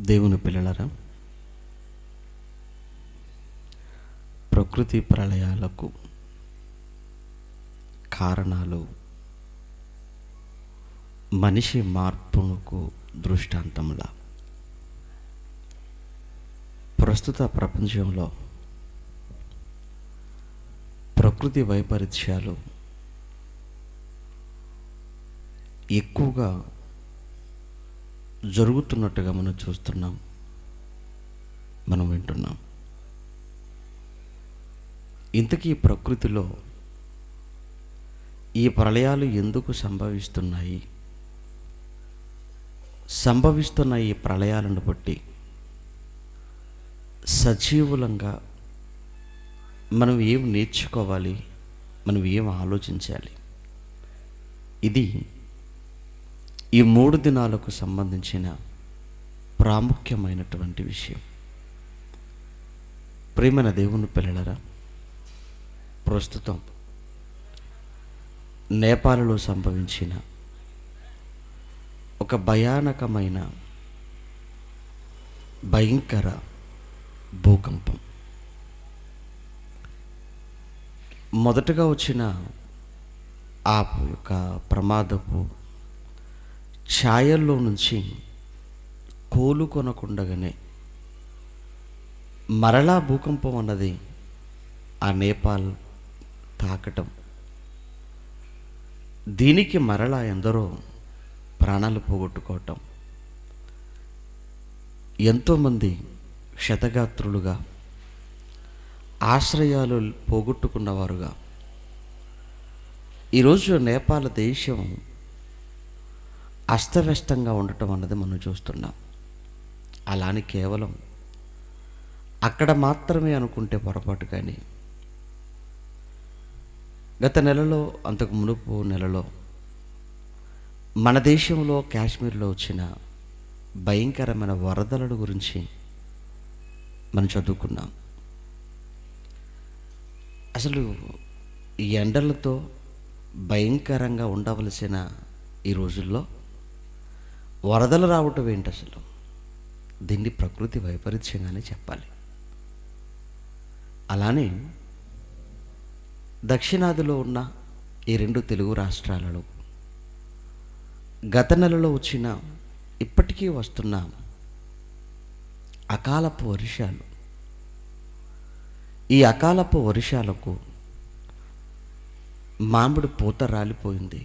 దేవుని పిల్లలరా, ప్రకృతి ప్రళయాలకు కారణాలు మనిషి మార్పునకు దృష్టాంతములా ప్రస్తుత ప్రపంచంలో ప్రకృతి వైపరీత్యాలు ఎక్కువగా జరుగుతున్నట్టుగా మనం చూస్తున్నాం, మనం వింటున్నాం. ఇంతకీ ప్రకృతిలో ఈ ప్రళయాలు ఎందుకు సంభవిస్తున్నాయి? సంభవిస్తున్న ఈ ప్రళయాలను బట్టి సజీవులంగా మనం ఏం నేర్చుకోవాలి, మనం ఏం ఆలోచించాలి? ఇది ఈ 3 దినాలకు సంబంధించిన ప్రాముఖ్యమైనటువంటి విషయం. ప్రియమైన దేవుని పిల్లలరా, ప్రస్తుతం నేపాల్లో సంభవించిన ఒక భయానకమైన భయంకర భూకంపం, మొదటగా వచ్చిన ఆ యొక్క ప్రమాదపు ఛాయల్లో నుంచి కోలుకొనకుండగానే మరలా భూకంపం అన్నది ఆ నేపాల్ తాకటం, దీనికి మరలా ఎందరో ప్రాణాలు పోగొట్టుకోవటం, ఎంతోమంది క్షతగాత్రులుగా, ఆశ్రయాలు పోగొట్టుకున్నవారుగా ఈరోజు నేపాల్ దేశం అస్తవ్యస్తంగా ఉండటం అన్నది మనం చూస్తున్నాం. అలాని కేవలం అక్కడ మాత్రమే అనుకుంటే పొరపాటు. కానీ గత నెలలో, అంతకు మునుపు నెలలో మన దేశంలో కాశ్మీర్లో వచ్చిన భయంకరమైన వరదల గురించి మనం చదువుకున్నాం. అసలు ఈ ఎండలతో భయంకరంగా ఉండవలసిన ఈ రోజుల్లో వరదలు రావటం ఏంటి? అసలు దీన్ని ప్రకృతి వైపరీత్యంగానే చెప్పాలి. అలానే దక్షిణాదిలో ఉన్న ఈ 2 తెలుగు రాష్ట్రాలలో గత నెలలో వచ్చిన, ఇప్పటికీ వస్తున్న అకాలపు వర్షాలు, ఈ అకాలపు వర్షాలకు మామిడి పూత రాలిపోయింది,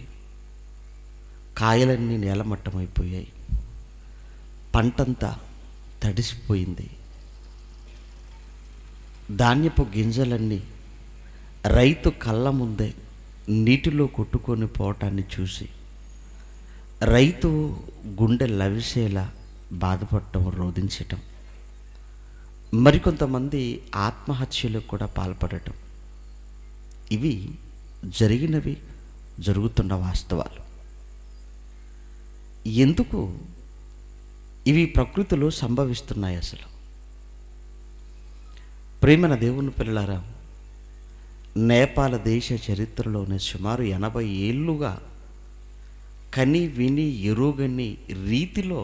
కాయలన్నీ నేలమట్టమైపోయాయి, పంటంతా తడిసిపోయింది, ధాన్యపు గింజలన్నీ రైతు కళ్ళ ముందే నీటిలో కొట్టుకొని పోవటాన్ని చూసి రైతు గుండె లవిసేలా బాధపడటం, రోధించటం, మరికొంతమంది ఆత్మహత్యలకు కూడా పాల్పడటం, ఇవి జరిగినవి, జరుగుతున్న వాస్తవాలు. ఎందుకు ఇవి ప్రకృతిలో సంభవిస్తున్నాయి? అసలు ప్రేమన దేవుని పిల్లలారా, నేపాల్ దేశ చరిత్రలోనే సుమారు 80 ఏళ్ళుగా కని విని ఎరుగని రీతిలో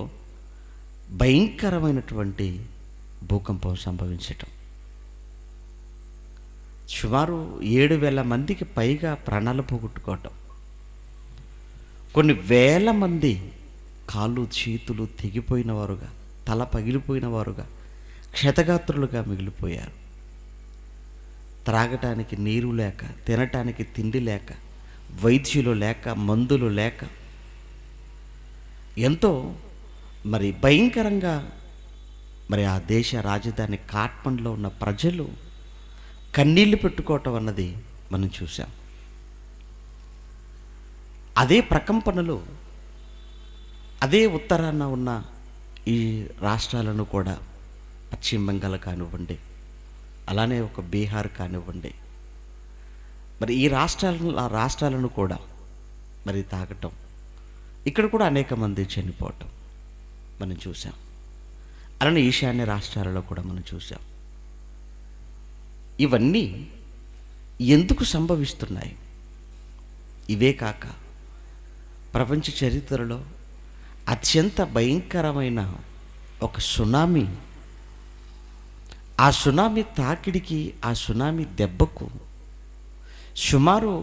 భయంకరమైనటువంటి భూకంపం సంభవించటం, సుమారు 7,000 మందికి పైగా ప్రాణాలు పోగొట్టుకోవటం, కొన్ని వేల మంది కాళ్ళు చేతులు తెగిపోయిన వారుగా, తల పగిలిపోయిన వారుగా, క్షతగాత్రులుగా మిగిలిపోయారు. త్రాగటానికి నీరు లేక, తినటానికి తిండి లేక, వైద్యులు లేక, మందులు లేక, ఎంతో మరి భయంకరంగా మరి ఆ దేశ రాజధాని కాఠ్మండ్లో ఉన్న ప్రజలు కన్నీళ్లు పెట్టుకోవటం అన్నది మనం చూసాం. అదే ప్రకంపనలు అదే ఉత్తరాన ఉన్న ఈ రాష్ట్రాలను కూడా, పశ్చిమ బెంగాల్ కానివ్వండి, అలానే ఒక బీహార్ కానివ్వండి, మరి ఈ రాష్ట్రాలను కూడా మరి తాకటం, ఇక్కడ కూడా అనేక మంది చనిపోవటం మనం చూసాం. అలానే ఈశాన్య రాష్ట్రాలలో కూడా మనం చూసాం. ఇవన్నీ ఎందుకు సంభవిస్తున్నాయి? ఇవే కాక ప్రపంచ చరిత్రలో అత్యంత భయంకరమైన ఒక సునామీ, ఆ సునామీ తాకిడికి, ఆ సునామీ దెబ్బకు సుమారు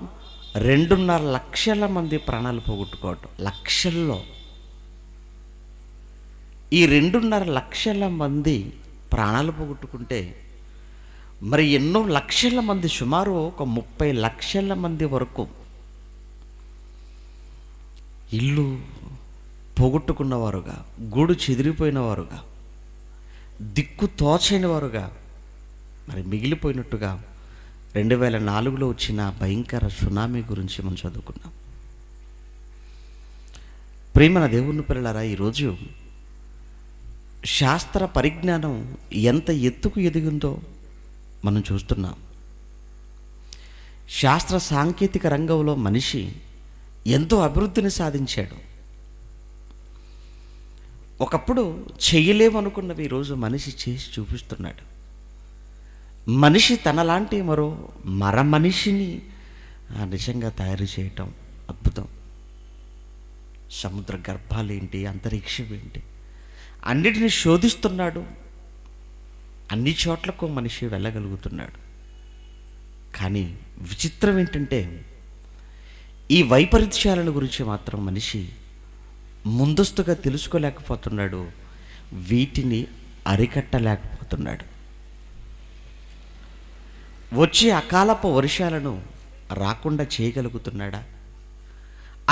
2.5 లక్షల మంది ప్రాణాలు పోగొట్టుకోవటం. లక్షల్లో ఈ 2.5 లక్షల మంది ప్రాణాలు పోగొట్టుకుంటే మరి ఎన్నో లక్షల మంది, సుమారు ఒక 30 లక్షల మంది వరకు ఇల్లు పోగొట్టుకున్నవారుగా, గూడు చెదిరిపోయిన వారుగా, దిక్కు తోచని వారుగా మరి మిగిలిపోయినట్టుగా 2004లో వచ్చిన భయంకర సునామీ గురించి మనం చదువుకున్నాం. ప్రియమైన దేవుని పిల్లలారా, ఈరోజు శాస్త్ర పరిజ్ఞానం ఎంత ఎత్తుకు ఎదిగిందో మనం చూస్తున్నాం. శాస్త్ర సాంకేతిక రంగంలో మనిషి ఎంతో అభివృద్ధిని సాధించాడు. ఒకప్పుడు చేయలేమనుకున్నవి ఈరోజు మనిషి చేసి చూపిస్తున్నాడు. మనిషి తనలాంటి మర మనిషిని నిజంగా తయారు చేయటం అద్భుతం. సముద్ర గర్భాలేంటి, అంతరిక్షం ఏంటి, అన్నిటిని శోధిస్తున్నాడు. అన్ని చోట్లకు మనిషి వెళ్ళగలుగుతున్నాడు. కానీ విచిత్రం ఏంటంటే, ఈ వైపరీత్యాలను గురించి మాత్రం మనిషి ముందస్తుగా తెలుసుకోలేకపోతున్నాడు, వీటిని అరికట్టలేకపోతున్నాడు. వచ్చే అకాలపు వర్షాలను రాకుండా చేయగలుగుతున్నాడా?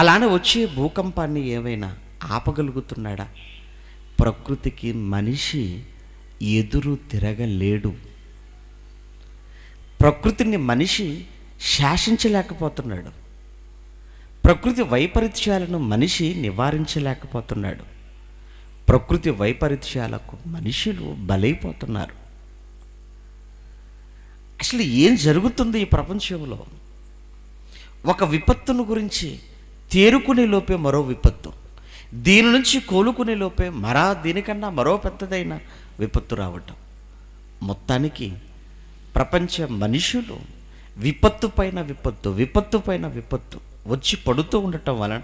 అలానే వచ్చే భూకంపాన్ని ఏమైనా ఆపగలుగుతున్నాడా? ప్రకృతికి మనిషి ఎదురు తిరగలేడు. ప్రకృతిని మనిషి శాసించలేకపోతున్నాడు. ప్రకృతి వైపరీత్యాలను మనిషి నివారించలేకపోతున్నాడు. ప్రకృతి వైపరీత్యాలకు మనుషులు బలైపోతున్నారు. అసలు ఏం జరుగుతుంది ఈ ప్రపంచంలో? ఒక విపత్తును గురించి తేరుకునే లోపే మరో విపత్తు, దీని నుంచి కోలుకునే లోపే దీనికన్నా మరో పెద్దదైన విపత్తు రావటం. మొత్తానికి ప్రపంచ మనుషులు విపత్తు పైన విపత్తు, విపత్తు పైన విపత్తు వచ్చి పడుతూ ఉండటం వలన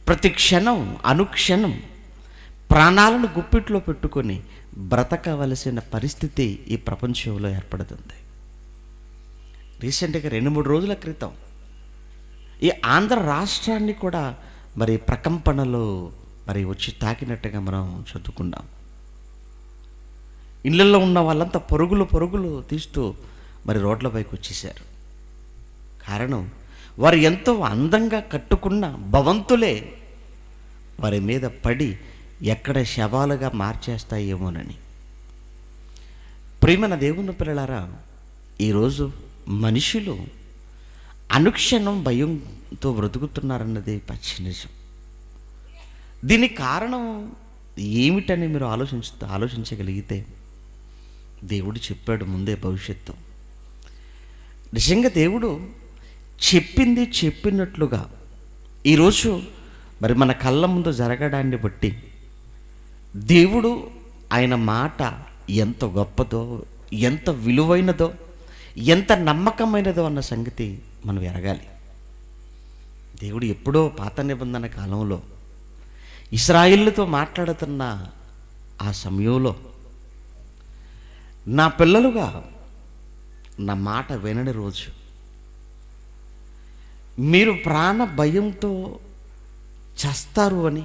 ప్రతి క్షణం, అనుక్షణం ప్రాణాలను గుప్పిట్లో పెట్టుకొని బ్రతకవలసిన పరిస్థితి ఈ ప్రపంచంలో ఏర్పడుతుంది. రీసెంట్గా 2-3 రోజుల క్రితం ఈ ఆంధ్ర రాష్ట్రాన్ని కూడా మరి ప్రకంపనలో వచ్చి తాకినట్టుగా మనం చదువుకున్నాం. ఇళ్ళల్లో ఉన్న వాళ్ళంతా పరుగులు తీస్తూ రోడ్లపైకి వచ్చేసారు. కారణం, వారు ఎంతో అందంగా కట్టుకున్న భవంతులే వారి మీద పడి ఎక్కడ శవాలుగా మార్చేస్తాయేమోనని. ప్రియమైన దేవుని పిల్లలారా, ఈరోజు మనుషులు అనుక్షణం భయంతో బ్రతుకుతున్నారన్నది పచ్చి నిజం. దీనికి కారణం ఏమిటని మీరు ఆలోచించగలిగితే, దేవుడు చెప్పాడు ముందే భవిష్యత్తు. నిజంగా దేవుడు చెప్పింది చెప్పినట్లుగా ఈరోజు మన కళ్ళ ముందు జరగడాన్ని బట్టి దేవుడు ఆయన మాట ఎంత గొప్పదో, ఎంత విలువైనదో, ఎంత నమ్మకమైనదో అన్న సంగతి మనం ఎరగాలి. దేవుడు ఎప్పుడో పాత నిబంధన కాలంలో ఇశ్రాయేలుతో మాట్లాడుతున్న ఆ సమయంలో, నా పిల్లలుగా నా మాట వినని రోజు మీరు ప్రాణ భయంతో చస్తారు అని,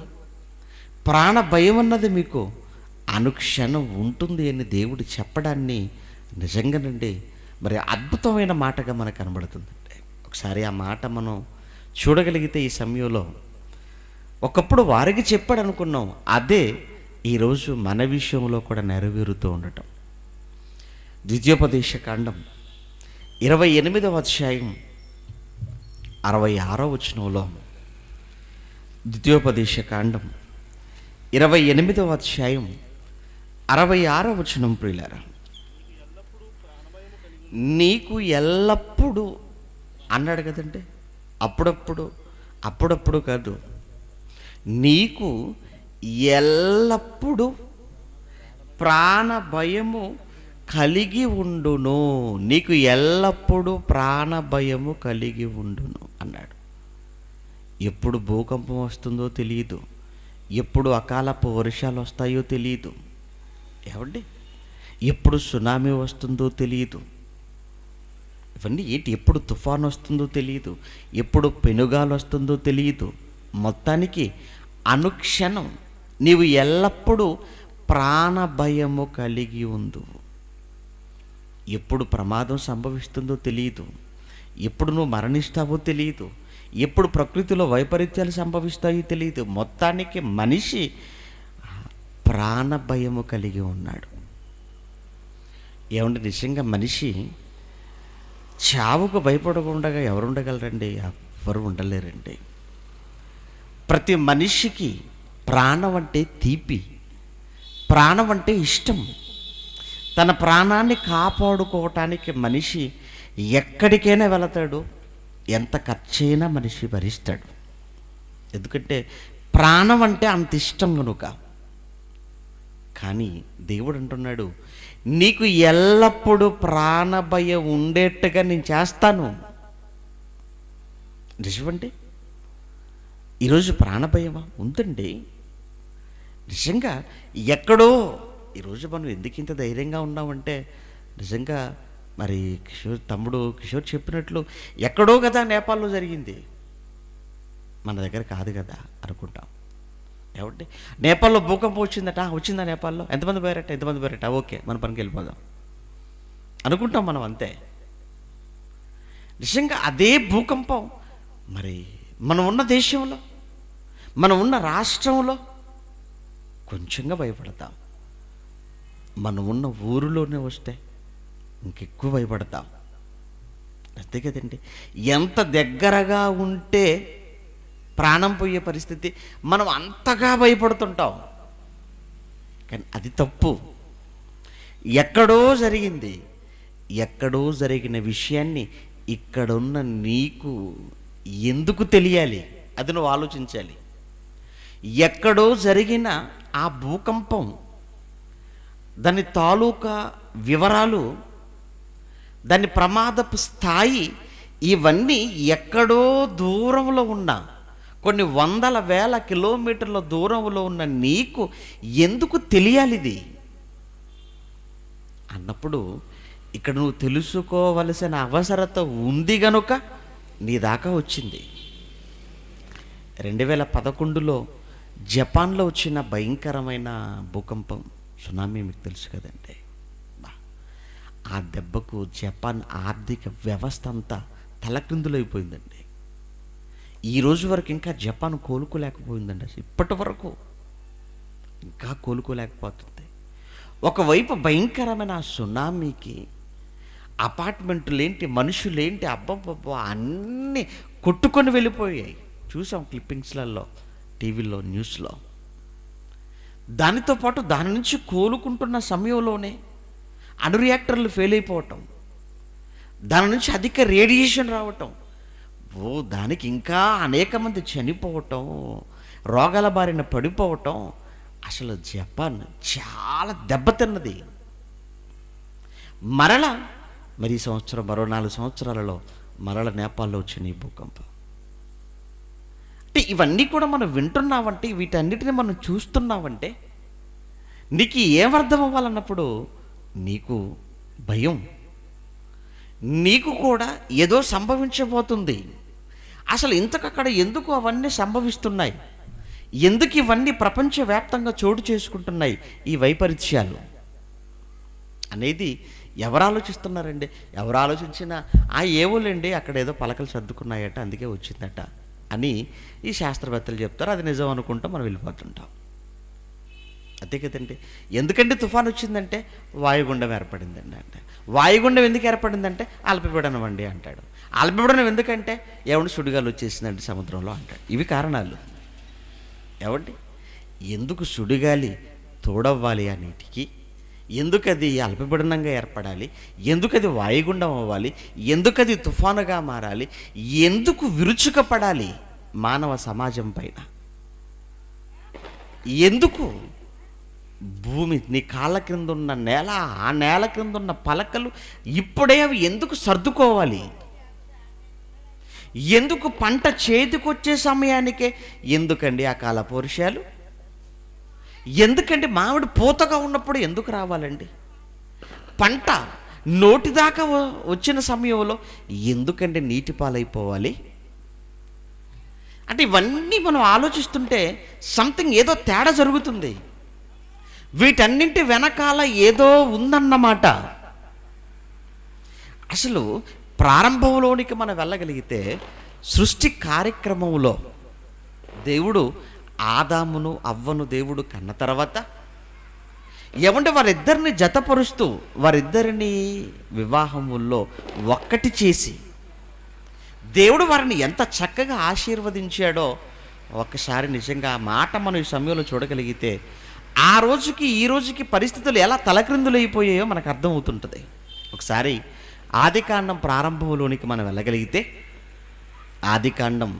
ప్రాణ భయం అన్నది మీకు అనుక్షణం ఉంటుంది అని దేవుడు చెప్పడాన్ని నిజంగానండి అద్భుతమైన మాటగా మనకు కనబడుతుంది. ఒకసారి ఆ మాట మనం చూడగలిగితే ఈ సమయంలో, ఒకప్పుడు వారికి చెప్పాడు అనుకున్నాం, అదే ఈరోజు మన విషయంలో కూడా నెరవేరుతూ ఉండటం. ద్వితీయోపదేశ కాండం 28వ అధ్యాయం 66వ వచనంలో, ద్వితీయోపదేశ కాండం 28వ అధ్యాయం 66వ వచనం, ప్రియులారా, నీకు ఎల్లప్పుడూ అన్నాడు కదండి. అప్పుడప్పుడు కాదు, నీకు ఎల్లప్పుడూ ప్రాణ భయము కలిగి ఉండును. నీకు ఎల్లప్పుడూ ప్రాణ భయము కలిగి ఉండును అన్నాడు. ఎప్పుడు భూకంపం వస్తుందో తెలియదు, ఎప్పుడు అకాలపు వర్షాలు వస్తాయో తెలియదు. ఏమండి, ఎప్పుడు సునామీ వస్తుందో తెలియదు. ఇవన్నీ ఏంటి, ఎప్పుడు తుఫాను వస్తుందో తెలియదు, ఎప్పుడు పెనుగాలు వస్తుందో తెలియదు. మొత్తానికి అనుక్షణం నీవు ఎల్లప్పుడూ ప్రాణభయము కలిగి ఉండు. ఎప్పుడు ప్రమాదం సంభవిస్తుందో తెలియదు, ఎప్పుడు నువ్వు మరణిస్తావో తెలియదు, ఎప్పుడు ప్రకృతిలో వైపరీత్యాలు సంభవిస్తాయో తెలియదు. మొత్తానికి మనిషి ప్రాణభయము కలిగి ఉన్నాడు. ఏమంటే నిజంగా మనిషి చావుకు భయపడకుండా ఎవరు ఉండగలరండి? ఎవరు ఉండలేరండి. ప్రతి మనిషికి ప్రాణం అంటే తీపి, ప్రాణం అంటే ఇష్టం. తన ప్రాణాన్ని కాపాడుకోవటానికి మనిషి ఎక్కడికైనా వెళతాడు, ఎంత ఖర్చైనా మనిషి భరిస్తాడు. ఎందుకంటే ప్రాణం అంటే అంత ఇష్టం కనుక. కానీ దేవుడు అంటున్నాడు, నీకు ఎల్లప్పుడూ ప్రాణభయం ఉండేట్టుగా నేను చేస్తాను. నిజమండి, ఈరోజు ప్రాణభయమా ఉందండి. నిజంగా ఎక్కడో ఈరోజు మనం ఎందుకు ఇంత ధైర్యంగా ఉన్నామంటే, నిజంగా మరి తమ్ముడు కిషోర్ చెప్పినట్లు ఎక్కడో కదా నేపాల్లో జరిగింది, మన దగ్గర కాదు కదా అనుకుంటాం. ఏమంటే నేపాల్లో భూకంపం వచ్చిందట, వచ్చిందా నేపాల్లో, ఎంతమంది పోయారట, ఓకే మన పనికి వెళ్ళిపోదాం అనుకుంటాం మనం, అంతే. నిజంగా అదే భూకంపం మరి మనం ఉన్న దేశంలో, మనం ఉన్న రాష్ట్రంలో కొంచెంగా భయపడతాం. మనం ఉన్న ఊరిలోనే వస్తే ఇంకెక్కువ భయపడతాం. అంతే కదండి. ఎంత దగ్గరగా ఉంటే ప్రాణం పోయే పరిస్థితి, మనం అంతగా భయపడుతుంటాం. కానీ అది తప్పు. ఎక్కడో జరిగింది, ఎక్కడో జరిగిన విషయాన్ని ఇక్కడున్న నీకు ఎందుకు తెలియాలి? అది నువ్వు ఆలోచించాలి. ఎక్కడో జరిగిన ఆ భూకంపం, దాని తాలూకా వివరాలు, దాని ప్రమాదపు స్థాయి, ఇవన్నీ ఎక్కడో దూరంలో ఉన్న, కొన్ని వందల వేల కిలోమీటర్ల దూరంలో ఉన్న నీకు ఎందుకు తెలియాలి ఇది అన్నప్పుడు, ఇక్కడ నువ్వు తెలుసుకోవలసిన అవసరత ఉంది గనుక నీ దాకా వచ్చింది. 2011లో జపాన్లో వచ్చిన భయంకరమైన భూకంపం, సునామీ మీకు తెలుసు కదండి. ఆ దెబ్బకు జపాన్ ఆర్థిక వ్యవస్థ అంతా తలక్రిందులైపోయిందండి. ఈ రోజు వరకు ఇంకా జపాన్ కోలుకోలేకపోయిందండి. అసలు ఇప్పటి వరకు ఇంకా కోలుకోలేకపోతుంది. ఒకవైపు భయంకరమైన ఆ సునామీకి అపార్ట్మెంటులేంటి, మనుషులేంటి, అబ్బబ్బబ్బా అన్నీ కొట్టుకొని వెళ్ళిపోయాయి. చూసాం క్లిప్పింగ్స్లలో, టీవీలో, న్యూస్లో. దానితో పాటు దాని నుంచి కోలుకుంటున్న సమయంలోనే అణు రియాక్టర్లు ఫెయిల్ అయిపోవటం, దాని నుంచి అధిక రేడియేషన్ రావటం, దానికి ఇంకా అనేక మంది చనిపోవటం, రోగాల బారిన పడిపోవటం. అసలు జపాన్ చాలా దెబ్బతిన్నది. మరలా మరి ఈ సంవత్సరం, మరో 4 సంవత్సరాలలో మరల నేపాల్లో వచ్చిన ఈ భూకంపం. అంటే ఇవన్నీ కూడా మనం వింటున్నామంటే, వీటన్నిటిని మనం చూస్తున్నామంటే, నీకు ఏమర్థం అవ్వాలన్నప్పుడు నీకు భయం, నీకు కూడా ఏదో సంభవించబోతుంది. అసలు ఇంతకక్కడ ఎందుకు అవన్నీ సంభవిస్తున్నాయి, ఎందుకు ఇవన్నీ ప్రపంచవ్యాప్తంగా చోటు చేసుకుంటున్నాయి ఈ వైపరీత్యాలు అనేది ఎవరు ఆలోచిస్తున్నారండి? ఎవరు ఆలోచించినా ఏవోలేండి, అక్కడ ఏదో పలకలు సర్దుకున్నాయట, అందుకే వచ్చిందట అని ఈ శాస్త్రవేత్తలు చెప్తారు. అది నిజం అనుకుంటూ మనం వెళ్ళిపోతుంటాం. అంతే కదండి. ఎందుకంటే తుఫాను వచ్చిందంటే వాయుగుండం ఏర్పడిందండి అంటే, వాయుగుండం ఎందుకు ఏర్పడిందంటే అల్పపీడనం అండి అంటాడు. అల్పపీడనం ఎందుకంటే ఏమంటే సుడిగాలు వచ్చేసిందండి సముద్రంలో అంటాడు. ఇవి కారణాలు. ఏమండి, ఎందుకు సుడిగాలి తోడవ్వాలి ఆ నీటికి, ఎందుకు అది అల్పపీడనంగా ఏర్పడాలి, ఎందుకు అది వాయుగుండం అవ్వాలి, ఎందుకు అది తుఫానుగా మారాలి, ఎందుకు విరుచుకపడాలి మానవ సమాజం పైన, ఎందుకు భూమి నీ కాళ్ళ క్రింద ఉన్న నేల, ఆ నేల క్రింద ఉన్న పలకలు ఇప్పుడే అవి ఎందుకు సర్దుకోవాలి, ఎందుకు పంట చేతికొచ్చే సమయానికే ఎందుకండి ఆ కాలపు వర్షాలు, ఎందుకంటే మామిడి పూతగా ఉన్నప్పుడు ఎందుకు రావాలండి? పంట నోటి దాకా వచ్చిన సమయంలో ఎందుకంటే నీటి పాలైపోవాలి? అంటే ఇవన్నీ మనం ఆలోచిస్తుంటే సంథింగ్ ఏదో తేడా జరుగుతుంది. వీటన్నింటి వెనకాల ఏదో ఉందన్నమాట. అసలు ప్రారంభంలోనికి మనం వెళ్ళగలిగితే సృష్టి కార్యక్రమంలో దేవుడు ఆదామును అవ్వను దేవుడు కన్న తర్వాత ఏమంటే వారిద్దరిని జతపరుస్తూ వారిద్దరిని వివాహముల్లో ఒక్కటి చేసి దేవుడు వారిని ఎంత చక్కగా ఆశీర్వదించాడో ఒక్కసారి నిజంగా ఆ మాట మనం ఈ సమయంలో చూడగలిగితే ఆ రోజుకి ఈ రోజుకి పరిస్థితులు ఎలా తలక్రిందులైపోయాయో మనకు అర్థమవుతుంటుంది. ఒకసారి ఆదికాండం ప్రారంభంలోనికి మనం వెళ్ళగలిగితే ఆదికాండం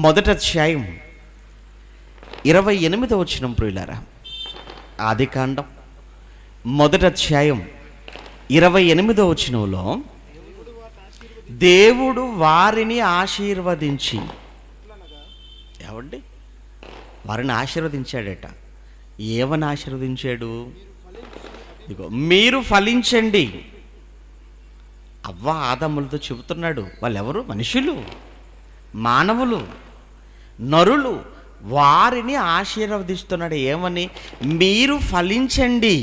మొదటి అధ్యాయం 28వ వచనం ప్రియులారా. ఆదికాండం మొదటి అధ్యాయం 28వ వచనంలో దేవుడు వారిని ఆశీర్వదించి, ఏమండి వారిని ఆశీర్వదించాడట. ఏమని ఆశీర్వదించాడు? ఇదిగో మీరు ఫలించండి. అవ్వ ఆదములతో చెబుతున్నాడు. వాళ్ళెవరు? మనుషులు, మానవులు, నరులు. వారిని ఆశీర్వదిస్తున్నాడు. ఏమని? మీరు ఫలించండి,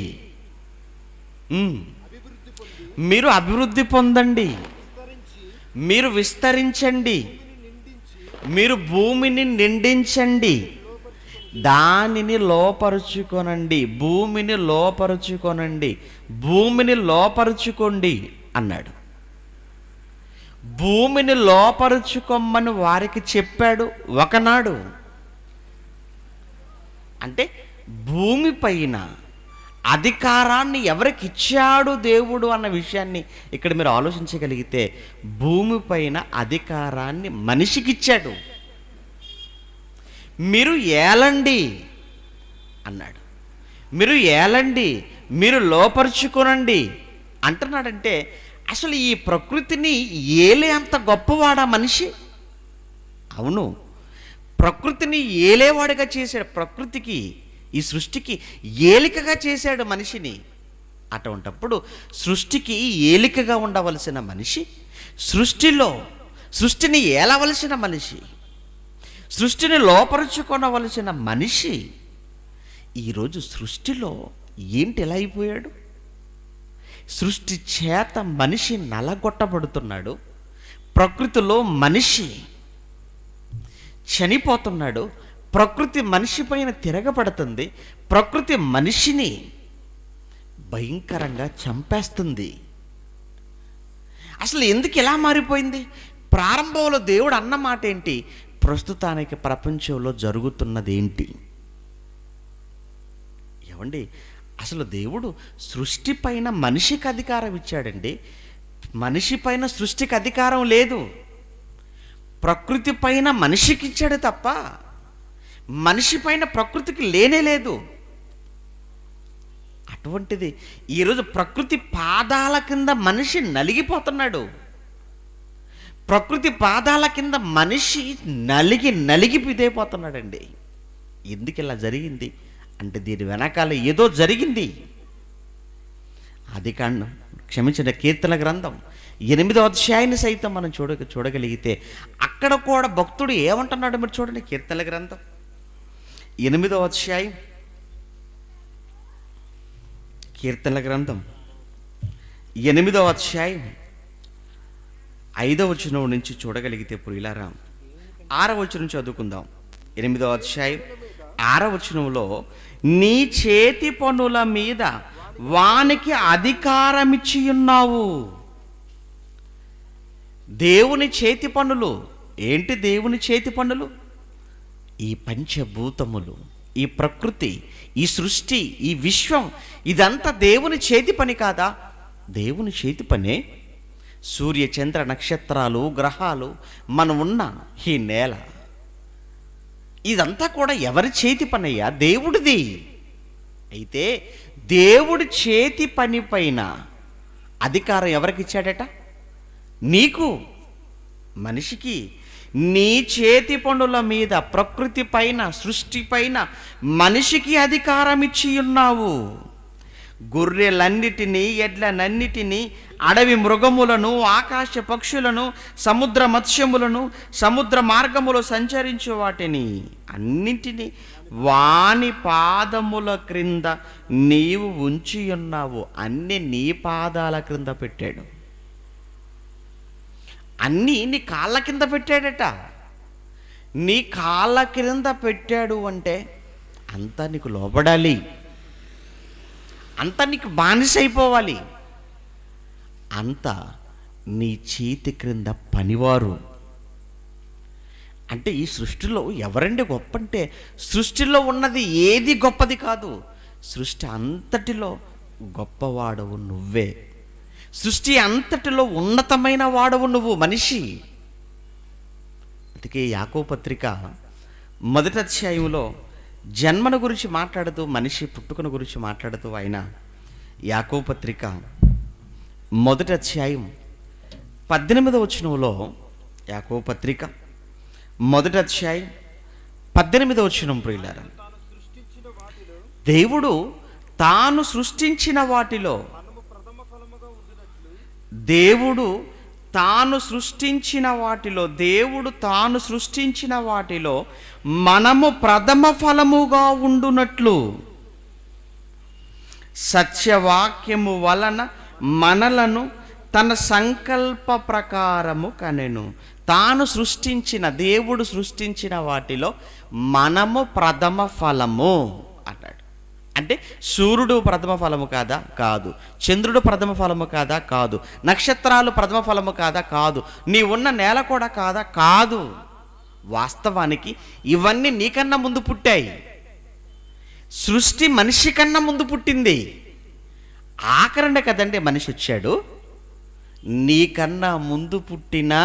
మీరు అభివృద్ధి పొందండి, మీరు విస్తరించండి, మీరు భూమిని నిండించండి, దానిని లోపరుచుకొనండి, భూమిని లోపరుచుకొనండి, భూమిని లోపరుచుకోండి అన్నాడు. భూమిని లోపరుచుకోమని వారికి చెప్పాడు ఒకనాడు. అంటే భూమి పైన అధికారాన్ని ఎవరికి ఇచ్చాడు దేవుడు అన్న విషయాన్ని ఇక్కడ మీరు ఆలోచించగలిగితే భూమి పైన అధికారాన్ని మనిషికి ఇచ్చాడు. మీరు ఏలండి అన్నాడు. మీరు ఏలండి, మీరు లోపరుచుకోనండి అంటున్నాడంటే అసలు ఈ ప్రకృతిని ఏలే అంత గొప్పవాడా మనిషి? అవును, ప్రకృతిని ఏలేవాడిగా చేశాడు. ప్రకృతికి, ఈ సృష్టికి ఏలికగా చేశాడు మనిషిని. అటువంటప్పుడు సృష్టికి ఏలికగా ఉండవలసిన మనిషి, సృష్టిని ఏలవలసిన మనిషి, సృష్టిని లోపరుచుకొనవలసిన మనిషి ఈరోజు సృష్టిలో ఏంటి ఎలా అయిపోయాడు? సృష్టి చేత మనిషి నలగొట్టబడుతున్నాడు. ప్రకృతిలో మనిషి చనిపోతున్నాడు. ప్రకృతి మనిషి పైన తిరగబడుతుంది. ప్రకృతి మనిషిని భయంకరంగా చంపేస్తుంది. అసలు ఎందుకు ఎలా మారిపోయింది? ప్రారంభంలో దేవుడు అన్న మాట ఏంటి? ప్రస్తుతానికి ప్రపంచంలో జరుగుతున్నది ఏంటి? ఏమండి, అసలు దేవుడు సృష్టి పైన మనిషికి అధికారం ఇచ్చాడండి. మనిషి పైన సృష్టికి అధికారం లేదు. ప్రకృతి పైన మనిషికి ఇచ్చాడు తప్ప మనిషి పైన ప్రకృతికి లేనే లేదు. అటువంటిది ఈరోజు ప్రకృతి పాదాల కింద మనిషి నలిగిపోతున్నాడు. ప్రకృతి పాదాల కింద మనిషి నలిగి పిదైపోతున్నాడండి. ఎందుకు ఇలా జరిగింది అంటే దీని వెనకాల ఏదో జరిగింది. ఆదికాండం క్షమించిన కీర్తన గ్రంథం 8వ అధ్యాయాన్ని సైతం మనం చూడగలిగితే అక్కడ కూడా భక్తుడు ఏమంటున్నాడు మీరు చూడండి. కీర్తన గ్రంథం 8వ అధ్యాయం, కీర్తన గ్రంథం 8వ అధ్యాయం 5వ వచనం నుంచి చూడగలిగితే ప్రియులారా 6వ వచనం చదువుకుందాం. 8వ అధ్యాయం 6వ వచనంలో నీ చేతి పనుల మీద వానికి అధికారం ఇచ్చి ఉన్నావు. దేవుని చేతి పనులు ఏంటి? దేవుని చేతి పనులు ఈ పంచభూతములు, ఈ ప్రకృతి, ఈ సృష్టి, ఈ విశ్వం, ఇదంతా దేవుని చేతి పని కాదా? దేవుని చేతి పనే. సూర్య చంద్ర నక్షత్రాలు, గ్రహాలు, మనం ఉన్న ఈ నేల, ఇదంతా కూడా ఎవరి చేతి పనయ్యా? దేవుడిది. అయితే దేవుడి చేతి పని పైన అధికారం ఎవరికి ఇచ్చాడట? నీకు, మనిషికి. నీ చేతి పనుల మీద, ప్రకృతి పైన, సృష్టి పైన మనిషికి అధికారం ఇచ్చి ఉన్నావు. గొర్రెలన్నిటినీ, ఎడ్లనన్నిటినీ, అడవి మృగములను, ఆకాశ పక్షులను, సముద్ర మత్స్యములను, సముద్ర మార్గములో సంచరించే వాటిని అన్నింటినీ వాని పాదముల క్రింద నీవు ఉంచి ఉన్నావు. అన్నీ నీ పాదాల క్రింద పెట్టాడు. అన్నీ నీ కాళ్ళ కింద పెట్టాడట. నీ కాళ్ళ క్రింద పెట్టాడు అంటే అంతా నీకు లోబడాలి, అంతా నీకు బానిసైపోవాలి, అంతా నీ చేతి క్రింద పనివారు. అంటే ఈ సృష్టిలో ఎవరండి గొప్ప అంటే, సృష్టిలో ఉన్నది ఏది గొప్పది కాదు. సృష్టి అంతటిలో గొప్పవాడవు నువ్వే. సృష్టి అంతటిలో ఉన్నతమైన వాడవు నువ్వు మనిషి. అందుకే యాకోబు పత్రిక 1వ అధ్యాయంలో జన్మను గురించి మాట్లాడుతూ, మనిషి పుట్టుకను గురించి మాట్లాడుతూ ఆయన యాకోబు పత్రిక 1వ అధ్యాయం 18వ వచనంలో, యాకోబు పత్రిక 1వ అధ్యాయం 18వ వచనం, ప్రియులారా, దేవుడు తాను సృష్టించిన వాటిలో, దేవుడు తాను సృష్టించిన వాటిలో మనము ప్రథమ ఫలముగా ఉండునట్లు సత్యవాక్యము వలన మనలను తన సంకల్ప ప్రకారము కనెను. దేవుడు సృష్టించిన వాటిలో మనము ప్రథమ ఫలము అన్నాడు. అంటే సూర్యుడు ప్రథమ ఫలము కాదా? కాదు. చంద్రుడు ప్రథమ ఫలము కాదా? కాదు. నక్షత్రాలు ప్రథమ ఫలము కాదా? కాదు. నీ ఉన్న నేల కూడా కాదా? కాదు. వాస్తవానికి ఇవన్నీ నీకన్నా ముందు పుట్టాయి. సృష్టి మనిషి కన్నా ముందు పుట్టింది. ఆఖరణ కదండి మనిషి వచ్చాడు. నీకన్నా ముందు పుట్టినా,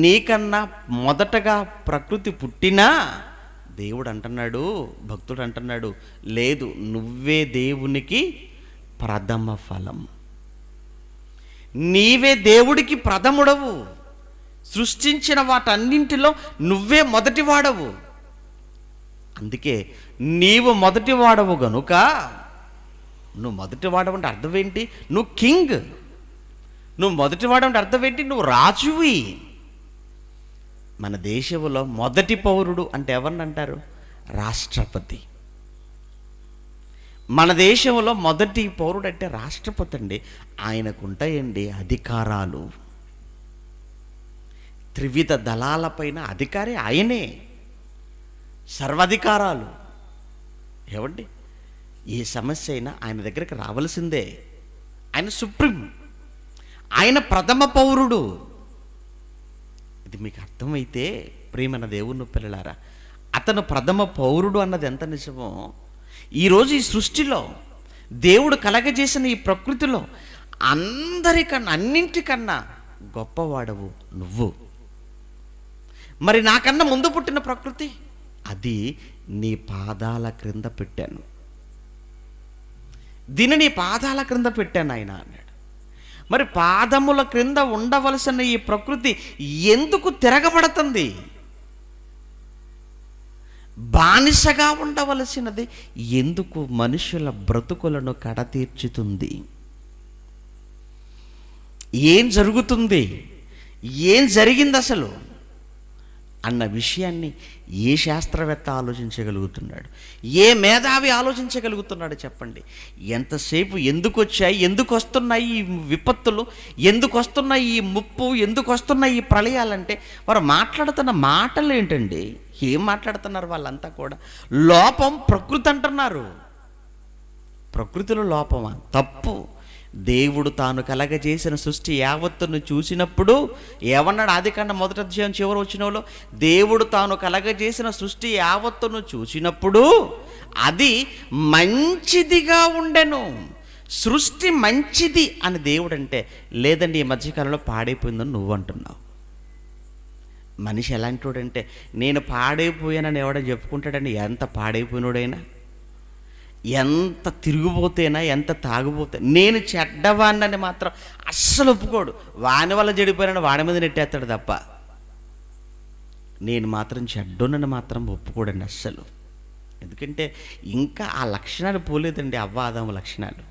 నీకన్నా మొదటగా ప్రకృతి పుట్టినా దేవుడు అంటున్నాడు, భక్తుడు అంటున్నాడు, లేదు, నువ్వే దేవునికి ప్రథమ ఫలం, నీవే దేవుడికి ప్రథముడవు. సృష్టించిన వాటన్నింటిలో నువ్వే మొదటి వాడవు. అందుకే నీవు మొదటి వాడవు గనుక, నువ్వు మొదటి వాడవు అంటే అర్థం ఏంటి? నువ్వు కింగ్. నువ్వు మొదటి వాడవు అంటే అర్థం ఏంటి? నువ్వు రాజువి. మన దేశంలో మొదటి పౌరుడు అంటే ఎవరిని అంటారు? రాష్ట్రపతి. మన దేశంలో మొదటి పౌరుడు అంటే రాష్ట్రపతి అండి. ఆయనకు ఉంటాయండి అధికారాలు. త్రివిధ దళాలపైన అధికారి ఆయనే, సర్వాధికారాలు. ఏమండి, ఏ సమస్య అయినా ఆయన దగ్గరికి రావాల్సిందే. ఆయన సుప్రీం, ఆయన ప్రథమ పౌరుడు. ఇది మీకు అర్థమైతే ప్రియమైన దేవుని పిల్లలారా, అతను ప్రథమ పౌరుడు అన్నది ఎంత నిజమో, ఈరోజు ఈ సృష్టిలో దేవుడు కలగజేసిన ఈ ప్రకృతిలో అందరికన్నా, అన్నింటికన్నా గొప్పవాడవు నువ్వు. మరి నాకన్నా ముందు పుట్టిన ప్రకృతి, అది నీ పాదాల క్రింద పెట్టాను, దీన్ని నీ పాదాల క్రింద పెట్టాను ఆయన అన్నాడు. మరి పాదముల క్రింద ఉండవలసిన ఈ ప్రకృతి ఎందుకు తిరగబడుతుంది? బానిసగా ఉండవలసినది ఎందుకు మనుషుల బ్రతుకులను కడతీర్చుతుంది? ఏం జరుగుతుంది, ఏం జరిగింది అసలు అన్న విషయాన్ని ఏ శాస్త్రవేత్త ఆలోచించగలుగుతున్నాడు? ఏ మేధావి ఆలోచించగలుగుతున్నాడు చెప్పండి? ఎంతసేపు ఎందుకు వచ్చాయి, ఎందుకు వస్తున్నాయి ఈ విపత్తులు, ఎందుకు వస్తున్నాయి ఈ ముప్పు, ఎందుకు వస్తున్నాయి ఈ ప్రళయాలంటే వారు మాట్లాడుతున్న మాటలు ఏంటండి? ఏం మాట్లాడుతున్నారు వాళ్ళంతా కూడా? లోపం ప్రకృతి అంటున్నారు. ప్రకృతిలో లోపమా? తప్పు. దేవుడు తాను కలగజేసిన సృష్టి యావత్తును చూసినప్పుడు ఏమన్నాడు? ఆదికాండం 1వ అధ్యాయం చివరి వచనంలో, దేవుడు తాను కలగజేసిన సృష్టి యావత్తును చూసినప్పుడు అది మంచిదిగా ఉండెను. సృష్టి మంచిది అని దేవుడు అంటే, లేదండి ఈ మధ్యకాలంలో పాడైపోయిందని నువ్వు అంటున్నావు. మనిషి ఎలాంటి వాడంటే, నేను పాడైపోయానని ఎవడని చెప్పుకుంటాడని? ఎంత పాడైపోయినోడైనా, ఎంత తిరిగిపోతేనా, ఎంత తాగిపోతే, నేను చెడ్డవాడినని మాత్రం అస్సలు ఒప్పుకోడు. వాని వల్ల చెడిపోయానని వాడి మీద నెట్టేస్తాడు తప్ప. నేను మాత్రం చెడ్డోనని మాత్రం ఒప్పుకోడండి అస్సలు. ఎందుకంటే ఇంకా ఆ లక్షణాలు పోలేదండి, అవ్వ ఆదాము లక్షణాలు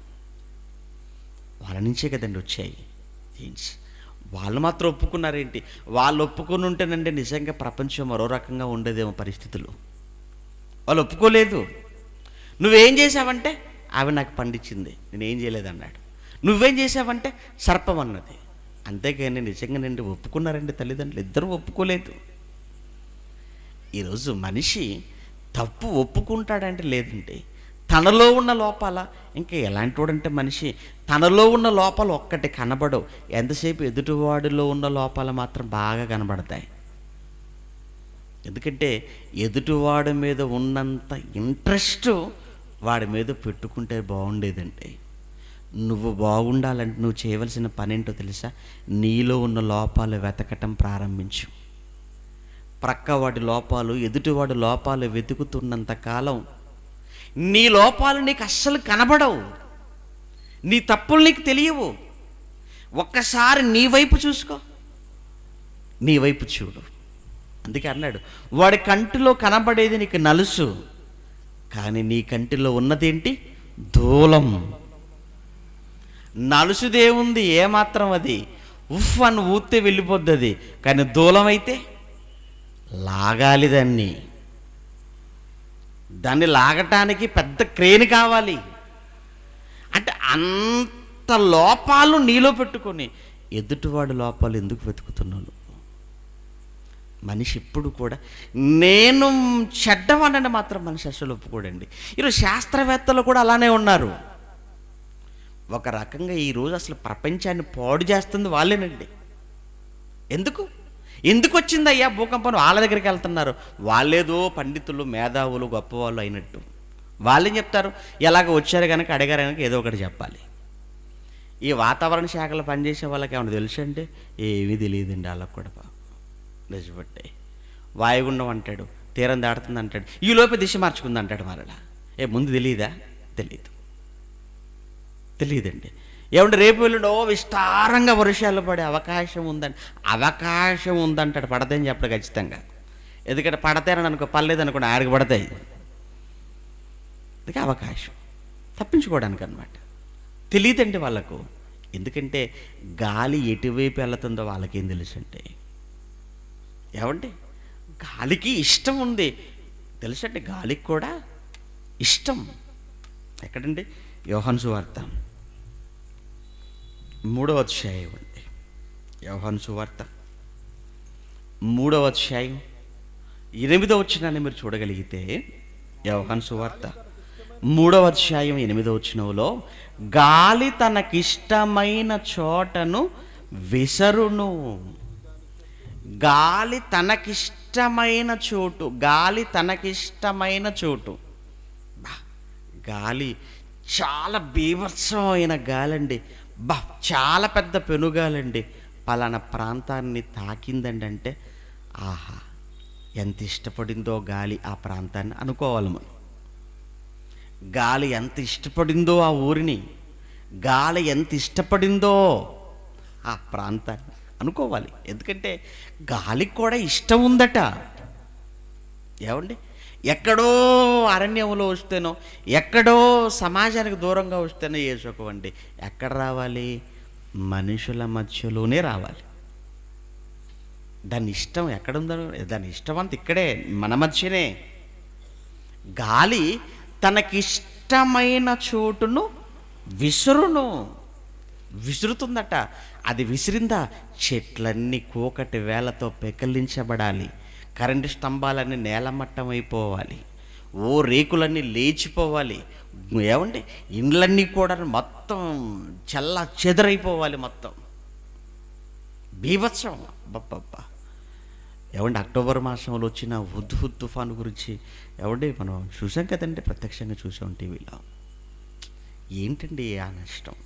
వాళ్ళ నుంచే కదండి వచ్చాయి. జీన్స్ వాళ్ళు మాత్రం ఒప్పుకున్నారేంటి? వాళ్ళు ఒప్పుకొని ఉంటేనండి నిజంగా ప్రపంచం మరో రకంగా ఉండేదేమో పరిస్థితులు. వాళ్ళు ఒప్పుకోలేదు. నువ్వేం చేసావంటే ఆవిడ నాకు పండించింది, నేనేం చేయలేదన్నాడు. నువ్వేం చేసావంటే సర్పం అన్నది. అంతేగాని నిజంగానండి ఒప్పుకున్నారండి తల్లిదండ్రులు, ఇద్దరు ఒప్పుకోలేదు. ఈరోజు మనిషి తప్పు ఒప్పుకుంటాడంటే లేదండి, తనలో ఉన్న లోపాల ఇంకా ఎలాంటి వాడంటే మనిషి తనలో ఉన్న లోపాలు ఒక్కటి కనబడవు, ఎంతసేపు ఎదుటివాడిలో ఉన్న లోపాలు మాత్రం బాగా కనబడతాయి. ఎందుకంటే ఎదుటివాడి మీద ఉన్నంత ఇంట్రెస్ట్ వాడి మీద పెట్టుకుంటే బాగుండేదండి. నువ్వు బాగుండాలంటే నువ్వు చేయవలసిన పని ఏంటో తెలుసా? నీలో ఉన్న లోపాలు వెతకటం ప్రారంభించు. ప్రక్కవాడి లోపాలు, ఎదుటివాడి లోపాలు వెతుకుతున్నంత కాలం నీ లోపాలు నీకు అస్సలు కనబడవు, నీ తప్పులు నీకు తెలియవు. ఒక్కసారి నీ వైపు చూసుకో, నీ వైపు చూడు. అందుకే అన్నాడు, వాడి కంటిలో కనబడేది నీకు నలుసు, కానీ నీ కంటిలో ఉన్నదేంటి? దూలం. నలుసుదేముంది ఏమాత్రం, అది ఉఫ్ అని ఊస్తే వెళ్ళిపోద్ది అది. కానీ దూలం అయితే లాగాలి దాన్ని లాగటానికి పెద్ద క్రేన్ కావాలి. అంటే అంత లోపాలు నీలో పెట్టుకొని ఎదుటివాడి లోపాలు ఎందుకు వెతుకుతున్నాను? మనిషి ఇప్పుడు కూడా నేను చెడ్డవాడని మాత్రం మనిషి అసలు ఒప్పుకోడండి. ఈరోజు శాస్త్రవేత్తలు కూడా అలానే ఉన్నారు. ఒక రకంగా ఈరోజు అసలు ప్రపంచాన్ని పాడు చేస్తుంది వాళ్ళేనండి. ఎందుకు వచ్చిందయ్యా భూకంపం? వాళ్ళ దగ్గరికి వెళ్తున్నారు. వాళ్ళేదో పండితులు, మేధావులు, గొప్పవాళ్ళు అయినట్టు వాళ్ళేం చెప్తారు? ఎలాగ వచ్చారు కనుక అడిగారు కనుక ఏదో ఒకటి చెప్పాలి. ఈ వాతావరణ శాఖలో పనిచేసే వాళ్ళకి ఏమన్నా తెలుసు అంటే ఏమీ తెలియదండి వాళ్ళకు కూడా. నిజబట్టే వాయుగుండం అంటాడు, తీరం దాడుతుంది అంటాడు, ఈ లోపే దిశ మార్చుకుంది అంటాడు. మరలా ముందు తెలియదండి. ఏమంటే రేపు వెళ్ళండి విస్తారంగా వర్షాలు పడే అవకాశం ఉందంటాడు. పడతాయని చెప్పడు ఖచ్చితంగా. ఎందుకంటే పడతారని అనుకో, పర్లేదనుకోండి ఆడికి పడతాయి. అందుకే అవకాశం తప్పించుకోవడానికి అన్నమాట. తెలియదండి వాళ్ళకు. ఎందుకంటే గాలి ఎటువైపు వెళ్తుందో వాళ్ళకేం తెలుసు అంటే, ఏమండి గాలికి ఇష్టం ఉంది తెలుసండి, గాలికి కూడా ఇష్టం. ఎక్కడండి? యోహాను సువార్త 3వ అధ్యాయం అండి. యోహాను సువార్త 3వ అధ్యాయం 8వ వచనాన్ని మీరు చూడగలిగితే, యోహాను సువార్త 3వ అధ్యాయం 8వ వచనంలో గాలి తనకిష్టమైన చోటను విసరును. గాలి తనకిష్టమైన చోటు. గాలి చాలా బీభత్సమైన గాలండి. చాలా పెద్ద పెనుగాలండి. పలానా ప్రాంతాన్ని తాకిందండి అంటే ఆహా ఎంత ఇష్టపడిందో గాలి ఆ ప్రాంతాన్ని అనుకోవాలి మనం. గాలి ఎంత ఇష్టపడిందో ఆ ఊరిని, గాలి ఎంత ఇష్టపడిందో ఆ ప్రాంతాన్ని అనుకోవాలి. ఎందుకంటే గాలికి కూడా ఇష్టం ఉందట. ఏమండి ఎక్కడో అరణ్యంలో వస్తేనో, ఎక్కడో సమాజానికి దూరంగా వస్తేనో ఏ సుఖం అండి. ఎక్కడ రావాలి? మనుషుల మధ్యలోనే రావాలి. దాని ఇష్టం ఎక్కడుందో, దాని ఇష్టం అంత ఇక్కడే మన మధ్యనే. గాలి తనకిష్టమైన చోటును విసురుతుందట. అది విసిరిందా చెట్లన్నీ కూకటి వేలతో పెకలించబడాలి, కరెంటు స్తంభాలన్నీ నేలమట్టం అయిపోవాలి, రేకులన్నీ లేచిపోవాలి, ఏమండి ఇండ్లన్నీ కూడా మొత్తం చల్ల చెదరైపోవాలి, మొత్తం బీభత్సం. అబ్బబ్బబ్బా! ఏమండి అక్టోబర్ మాసంలో వచ్చిన హుద్హుద్ తుఫాను గురించి ఏమండి మనం చూసాం కదండి, ప్రత్యక్షంగా చూసాం టీవీలో. ఏంటండి ఆ నష్టం?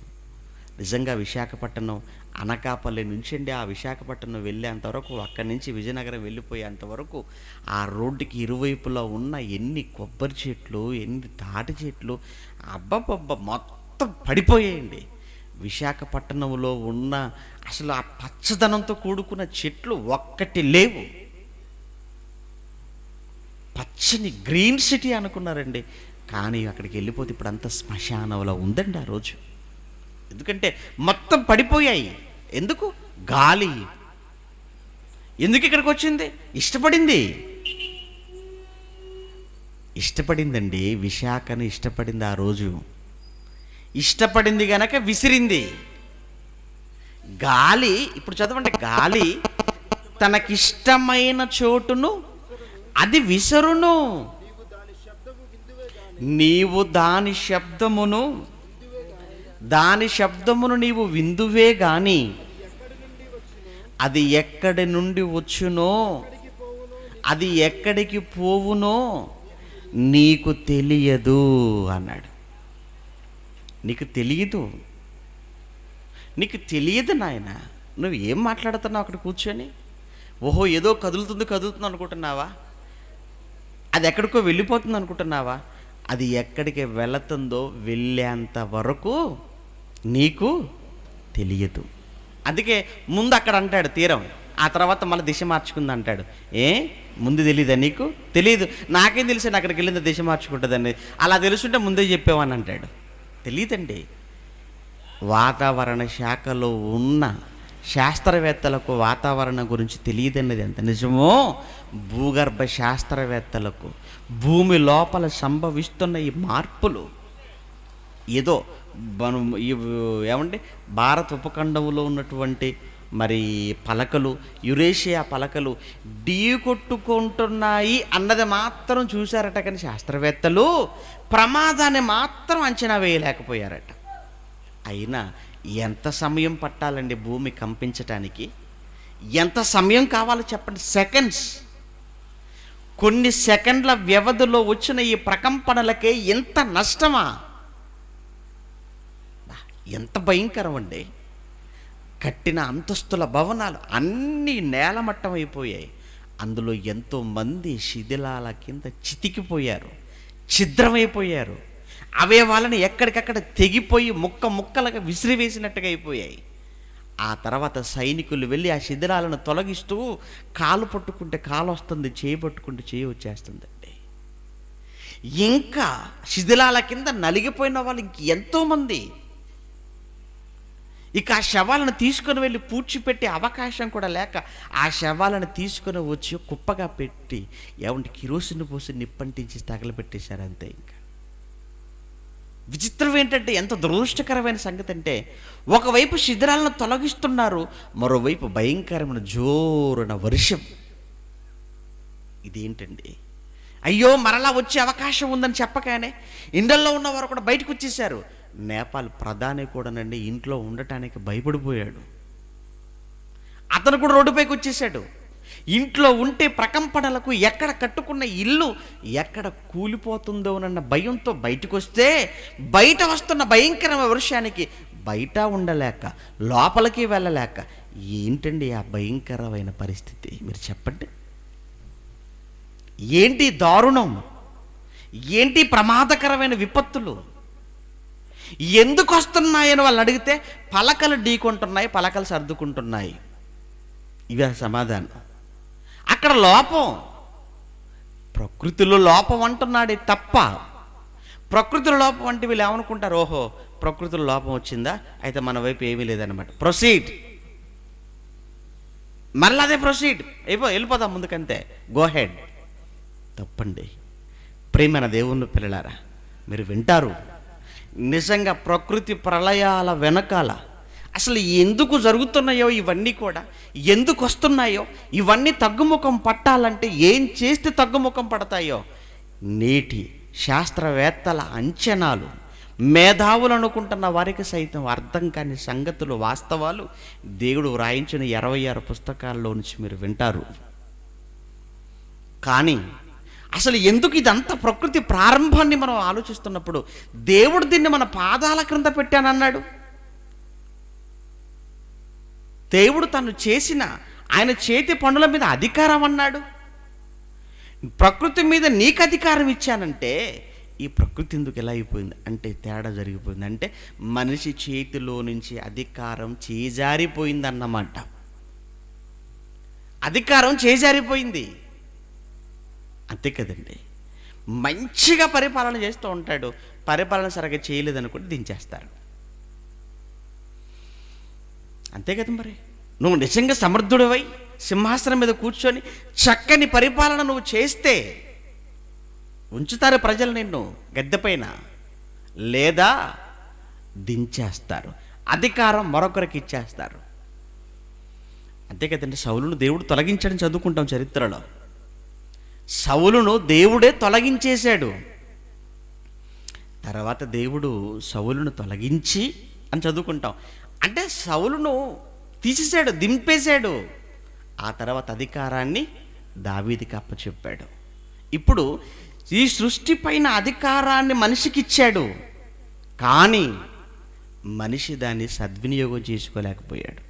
నిజంగా విశాఖపట్నం అనకాపల్లి నుంచి అండి ఆ విశాఖపట్నం వెళ్ళేంతవరకు, అక్కడి నుంచి విజయనగరం వెళ్ళిపోయేంతవరకు ఆ రోడ్డుకి ఇరువైపులా ఉన్న ఎన్ని కొబ్బరి చెట్లు, ఎన్ని తాటి చెట్లు, అబ్బబ్బబ్బ మొత్తం పడిపోయాయండి. విశాఖపట్నంలో ఉన్న అసలు ఆ పచ్చదనంతో కూడుకున్న చెట్లు ఒక్కటి లేవు. పచ్చని గ్రీన్ సిటీ అనుకున్నారండి. కానీ అక్కడికి వెళ్ళిపోతే ఇప్పుడు అంతా శ్మశానంలో ఉందండి ఆ రోజు. ఎందుకంటే మొత్తం పడిపోయాయి. ఎందుకు? గాలి. ఎందుకు ఇక్కడికి వచ్చింది? ఇష్టపడిందండి. విశాఖను ఇష్టపడింది ఆ రోజు. ఇష్టపడింది గనక విసిరింది. గాలి, ఇప్పుడు చదవండి, గాలి తనకిష్టమైన చోటును అది విసరును. నీవు దాని శబ్దమును నీవు విందువే గాని అది ఎక్కడి నుండి వచ్చునో, అది ఎక్కడికి పోవునో నీకు తెలియదు అన్నాడు. నీకు తెలియదు నాయన. నువ్వు ఏం మాట్లాడుతున్నావు అక్కడ కూర్చొని? ఓహో, ఏదో కదులుతుంది అనుకుంటున్నావా? అది ఎక్కడికో వెళ్ళిపోతుంది అనుకుంటున్నావా? అది ఎక్కడికి వెళుతుందో వెళ్ళేంత వరకు నీకు తెలియదు. అందుకే ముందు అక్కడ అంటాడు తీరం, ఆ తర్వాత మళ్ళీ దిశ మార్చుకుంది అంటాడు. ముందు తెలీదా నీకు? తెలియదు. నాకేం తెలిసి అక్కడికి వెళ్ళిందో దిశ మార్చుకుంటుందని. అలా తెలుసుంటే ముందే చెప్పేవాని అంటాడు. తెలియదండి. వాతావరణ శాఖలో ఉన్న శాస్త్రవేత్తలకు వాతావరణం గురించి తెలియదన్నది ఎంత నిజమో, భూగర్భ శాస్త్రవేత్తలకు భూమి లోపల సంభవిస్తున్న ఈ మార్పులు ఏదో మనం ఏమంటే భారత ఉపఖండంలో ఉన్నటువంటి మరి పలకలు, యురేషియా పలకలు ఢీ కొట్టుకుంటున్నాయి అన్నది మాత్రం చూశారట. కానీ శాస్త్రవేత్తలు ప్రమాదాన్ని మాత్రం అంచనా వేయలేకపోయారట. అయినా ఎంత సమయం పట్టాలండి భూమి కంపించటానికి? ఎంత సమయం కావాలో చెప్పండి? సెకండ్స్. కొన్ని సెకండ్ల వ్యవధిలో వచ్చిన ఈ ప్రకంపనలకే ఎంత నష్టమా? ఎంత భయంకరం అండి. కట్టిన అంతస్తుల భవనాలు అన్నీ నేలమట్టం అయిపోయాయి. అందులో ఎంతోమంది శిథిలాల కింద చితికిపోయారు, ఛిద్రమైపోయారు. అవే వాళ్ళని ఎక్కడికక్కడ తెగిపోయి ముక్కలుగా విసిరివేసినట్టుగా అయిపోయాయి. ఆ తర్వాత సైనికులు వెళ్ళి ఆ శిథిలాలను తొలగిస్తూ కాలు పట్టుకుంటే కాలు వస్తుంది, చేయి పట్టుకుంటే చేయి వచ్చేస్తుందండి. ఇంకా శిథిలాల కింద నలిగిపోయిన వాళ్ళు ఎంతోమంది. ఇక ఆ శవాలను తీసుకొని వెళ్ళి పూడ్చిపెట్టే అవకాశం కూడా లేక ఆ శవాలను తీసుకొని వచ్చి కుప్పగా పెట్టి కిరోసిన్ పోసి నిప్పంటించి తగలబెట్టేశారు అంతే. ఇంకా విచిత్రం ఏంటంటే, ఎంత దురదృష్టకరమైన సంగతి అంటే, ఒకవైపు శిథిలాలను తొలగిస్తున్నారు, మరోవైపు భయంకరమైన జోరున వర్షం. ఇదేంటండి? అయ్యో మరలా వచ్చే అవకాశం ఉందని చెప్పగానే ఇండ్లలో ఉన్నవారు కూడా బయటకు వచ్చేసారు. నేపాల్ ప్రధాని కూడానండి ఇంట్లో ఉండటానికి భయపడిపోయాడు. అతను కూడా రోడ్డుపైకి వచ్చేసాడు. ఇంట్లో ఉంటే ప్రకంపనలకు ఎక్కడ కట్టుకున్న ఇల్లు ఎక్కడ కూలిపోతుందోనన్న భయంతో బయటకు వస్తే, బయట వస్తున్న భయంకరమైన వర్షానికి బయట ఉండలేక లోపలికి వెళ్ళలేక, ఏంటండి ఆ భయంకరమైన పరిస్థితి? మీరు చెప్పండి. ఏంటి దారుణం? ఏంటి ప్రమాదకరమైన విపత్తులు? ఎందుకు వస్తున్నాయని వాళ్ళు అడిగితే పలకలు ఢీకొంటున్నాయి, పలకలు సర్దుకుంటున్నాయి. ఇవే సమాధానం. అక్కడ లోపం, ప్రకృతిలో లోపం అంటున్నాడే తప్ప, ప్రకృతిలో లోపం అంటే వీళ్ళు ఏమనుకుంటారు? ఓహో, ప్రకృతిలో లోపం వచ్చిందా, అయితే మన వైపు ఏమీ లేదన్నమాట. ప్రొసీడ్, మళ్ళీ అదే ప్రొసీడ్ వెళ్ళిపోదాం ముందుకంతే, గో హెడ్. తప్పండి. ప్రేమైన దేవుని పిల్లలారా, మీరు వింటారు. నిజంగా ప్రకృతి ప్రళయాల వెనకాల అసలు ఎందుకు జరుగుతున్నాయో, ఇవన్నీ కూడా ఎందుకు వస్తున్నాయో, ఇవన్నీ తగ్గుముఖం పట్టాలంటే ఏం చేస్తే తగ్గుముఖం పడతాయో నేటి శాస్త్రవేత్తల అంచనాలు, మేధావులు అనుకుంటున్న వారికి సైతం అర్థం కాని సంగతులు, వాస్తవాలు దేవుడు వ్రాయించిన 26 పుస్తకాల్లో నుంచి మీరు వింటారు. కానీ అసలు ఎందుకు ఇదంతా ప్రకృతి ప్రారంభాన్ని మనం ఆలోచిస్తున్నప్పుడు దేవుడు దీన్ని మన పాదాల క్రింద పెట్టానన్నాడు. దేవుడు తను చేసిన ఆయన చేతి పనుల మీద అధికారం అన్నాడు. ప్రకృతి మీద నీకు అధికారం ఇచ్చానంటే ఈ ప్రకృతి ఎందుకు ఎలా అయిపోయింది అంటే తేడా జరిగిపోయింది. అంటే మనిషి చేతిలో నుంచి అధికారం చేజారిపోయిందన్నమాట. అధికారం చేజారిపోయింది, అంతే కదండి. మంచిగా పరిపాలన చేస్తూ ఉంటాడు, పరిపాలన సరిగ్గా చేయలేదనుకుంటే దించేస్తారు. అంతే కదా మరి. నువ్వు నిజంగా సమర్థుడివై సింహాసనం మీద కూర్చొని చక్కని పరిపాలన నువ్వు చేస్తే ఉంచుతారు ప్రజలు నిన్ను గద్దెపైన, లేదా దించేస్తారు, అధికారం మరొకరికి ఇచ్చేస్తారు. అంతే కదండి. సౌలును దేవుడు తొలగించడం చదువుకుంటాం చరిత్రలో. సౌలును దేవుడే తొలగించేశాడు. తర్వాత దేవుడు సౌలును తొలగించి అని చదువుకుంటాం. అంటే సౌలును తీసేశాడు, దింపేశాడు. ఆ తర్వాత అధికారాన్ని దావీదుకి అప్పచెప్పాడు. ఇప్పుడు ఈ సృష్టి పైన అధికారాన్ని మనిషికి ఇచ్చాడు, కానీ మనిషి దాన్ని సద్వినియోగం చేసుకోలేకపోయాడు,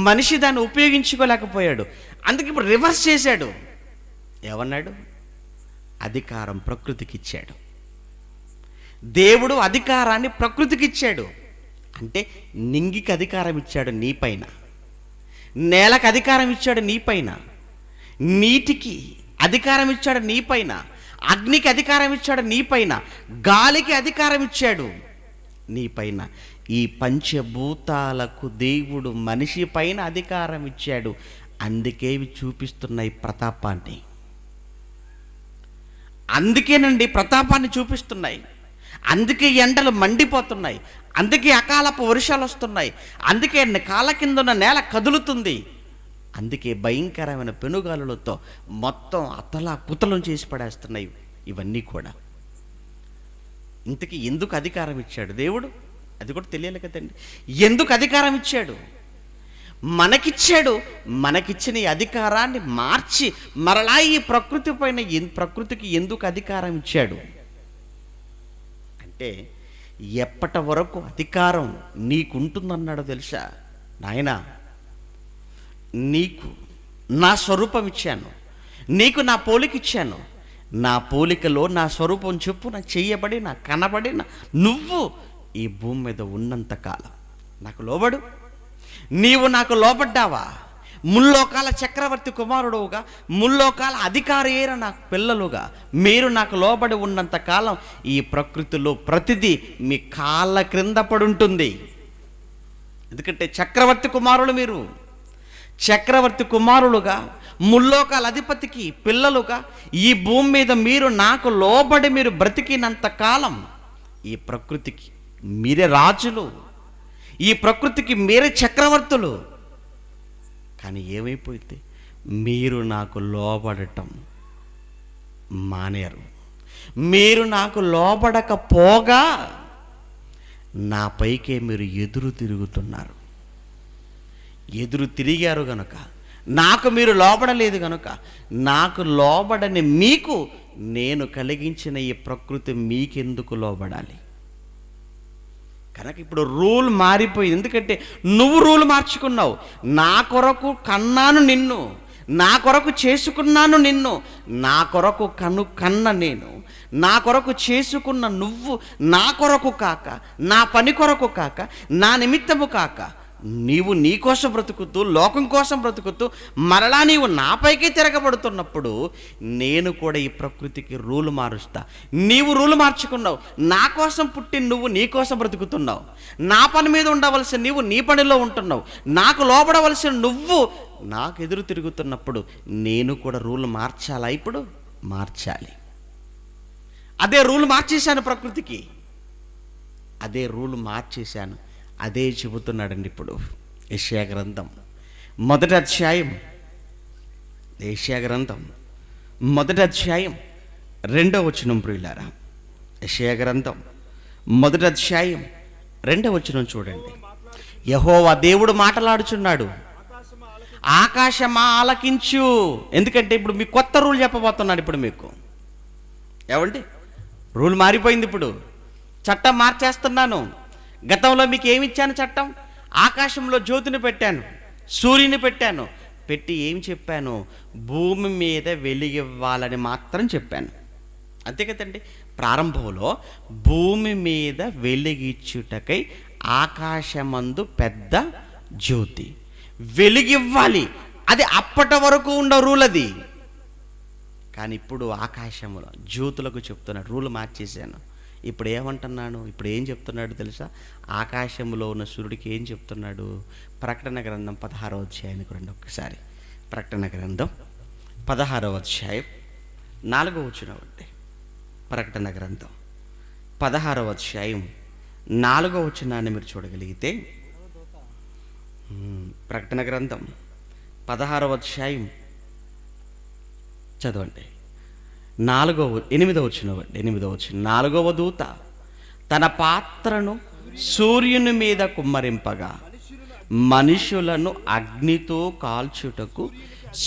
మనిషి దాన్ని ఉపయోగించుకోలేకపోయాడు. అందుకే ఇప్పుడు రివర్స్ చేశాడు. ఏమన్నాడు? అధికారం ప్రకృతికి ఇచ్చాడు. దేవుడు అధికారాన్ని ప్రకృతికి ఇచ్చాడు. అంటే నింగికి అధికారం ఇచ్చాడు నీ పైన, నేలకు అధికారం ఇచ్చాడు నీ పైన, నీటికి అధికారం ఇచ్చాడు నీ పైన, అగ్నికి అధికారం ఇచ్చాడు నీ పైన, గాలికి అధికారం ఇచ్చాడు నీ పైన. ఈ పంచభూతాలకు దేవుడు మనిషి పైన అధికారం ఇచ్చాడు. అందుకే ఇవి చూపిస్తున్నాయి ప్రతాపాన్ని. అందుకేనండి ప్రతాపాన్ని చూపిస్తున్నాయి. అందుకే ఎండలు మండిపోతున్నాయి, అందుకే అకాలపు వర్షాలు వస్తున్నాయి, అందుకే కాళ్ళ కింద ఉన్న నేల కదులుతుంది, అందుకే భయంకరమైన పెనుగాలులతో మొత్తం అతలా కుతలం చేసి పడేస్తున్నాయి ఇవన్నీ కూడా. ఇంతకీ ఎందుకు అధికారం ఇచ్చాడు దేవుడు? అది కూడా తెలియాలి కదండి. ఎందుకు అధికారం ఇచ్చాడు? మనకిచ్చాడు. మనకిచ్చిన ఈ అధికారాన్ని మార్చి మరలా ఈ ప్రకృతి పైన ప్రకృతికి ఎందుకు అధికారం ఇచ్చాడు అంటే, ఎప్పటి వరకు అధికారం నీకుంటుందన్నాడో తెలుసా? నాయనా, నీకు నా స్వరూపం ఇచ్చాను, నీకు నా పోలిక ఇచ్చాను, నా పోలికలో నా స్వరూపం చొప్పున చెయ్యబడి నా కనబడి నువ్వు ఈ భూమి మీద ఉన్నంతకాలం నాకు లోబడు. నీవు నాకు లోబడ్డావా? ముల్లోకాల చక్రవర్తి కుమారుడుగా, ముల్లోకాల అధికారి అయిన నాకు పిల్లలుగా మీరు నాకు లోబడి ఉన్నంత కాలం ఈ ప్రకృతిలో ప్రతిదీ మీ కాళ్ళ క్రింద పడుంటుంది. ఎందుకంటే చక్రవర్తి కుమారులు మీరు. చక్రవర్తి కుమారులుగా, ముల్లోకాల అధిపతికి పిల్లలుగా ఈ భూమి మీద మీరు నాకు లోబడి మీరు బ్రతికినంత కాలం ఈ ప్రకృతికి మీరే రాజులు, ఈ ప్రకృతికి మీరే చక్రవర్తులు. కానీ ఏమైపోయింది? మీరు నాకు లోబడటం మానేరు. మీరు నాకు లోబడకపోగా నా పైకే మీరు ఎదురు తిరుగుతున్నారు. ఎదురు తిరిగారు గనుక, నాకు మీరు లోబడలేదు గనుక, నాకు లోబడని మీకు నేను కలిగించిన ఈ ప్రకృతి మీకెందుకు లోబడాలి? కనుక ఇప్పుడు రూల్ మారిపోయింది. ఎందుకంటే నువ్వు రూల్ మార్చుకున్నావు. నా కొరకు కన్నాను నిన్ను, నా కొరకు చేసుకున్నాను నిన్ను, నా కొరకు కన్న నేను, నా కొరకు చేసుకున్న నువ్వు నా కొరకు కాక, నా పని కొరకు కాక, నా నిమిత్తము కాక, నీవు నీ కోసం బ్రతుకుతూ, లోకం కోసం బ్రతుకుతూ మరలా నీవు నాపైకే తిరగబడుతున్నప్పుడు నేను కూడా ఈ ప్రకృతికి రూలు మారుస్తా. నీవు రూలు మార్చుకున్నావు. నా కోసం పుట్టి నువ్వు నీ కోసం బ్రతుకుతున్నావు. నా పని మీద ఉండవలసిన నీవు నీ పనిలో ఉంటున్నావు. నాకు లోబడవలసిన నువ్వు నాకు ఎదురు తిరుగుతున్నప్పుడు నేను కూడా రూలు మార్చాలా? ఇప్పుడు మార్చాలి. అదే రూలు మార్చేశాను ప్రకృతికి, అదే రూలు మార్చేశాను. అదే చెబుతున్నాడండి ఇప్పుడు యెషయా గ్రంథం 1వ అధ్యాయం. యెషయా గ్రంథం 1వ అధ్యాయం 2వ వచనం. ప్రియులారా, యెషయా గ్రంథం 1వ అధ్యాయం 2వ వచనం చూడండి. యెహోవా దేవుడు మాట్లాడుచున్నాడు, ఆకాశమా ఆలకించు. ఎందుకంటే ఇప్పుడు మీకు కొత్త రూల్ చెప్పబోతున్నాడు. ఇప్పుడు మీకు ఏమండి, రూల్ మారిపోయింది. ఇప్పుడు చట్టం మార్చేస్తున్నాను. గతంలో మీకు ఏమి ఇచ్చాను చట్టం? ఆకాశంలో జ్యోతిని పెట్టాను, సూర్యుని పెట్టాను. పెట్టి ఏం చెప్పాను? భూమి మీద వెలిగివ్వాలని మాత్రం చెప్పాను. అంతే కదండి. ప్రారంభంలో భూమి మీద వెలిగిచ్చుటకై ఆకాశమందు పెద్ద జ్యోతి వెలిగివ్వాలి. అది అప్పటి వరకు ఉన్న రూల్ అది. కానీ ఇప్పుడు ఆకాశంలో జ్యోతులకు చెప్తున్నాడు, రూల్ మార్చేశాను. ఇప్పుడు ఏమంటున్నాను, ఇప్పుడు ఏం చెప్తున్నాడు తెలుసా? ఆకాశంలో ఉన్న సూర్యుడికి ఏం చెప్తున్నాడు? ప్రకటన గ్రంథం 16వ అధ్యాయానికి రండి ఒక్కసారి. ప్రకటన గ్రంథం 16వ అధ్యాయం 4వ వచనం అండి. ప్రకటన గ్రంథం 16వ అధ్యాయం 4వ వచనాన్ని మీరు చూడగలిగితే, ప్రకటన గ్రంథం 16వ అధ్యాయం చదవండి. 8వ వచనం అండి. 8వ వచనం. 4వ దూత తన పాత్రను సూర్యుని మీద కుమ్మరింపగా మనుషులను అగ్నితో కాల్చుటకు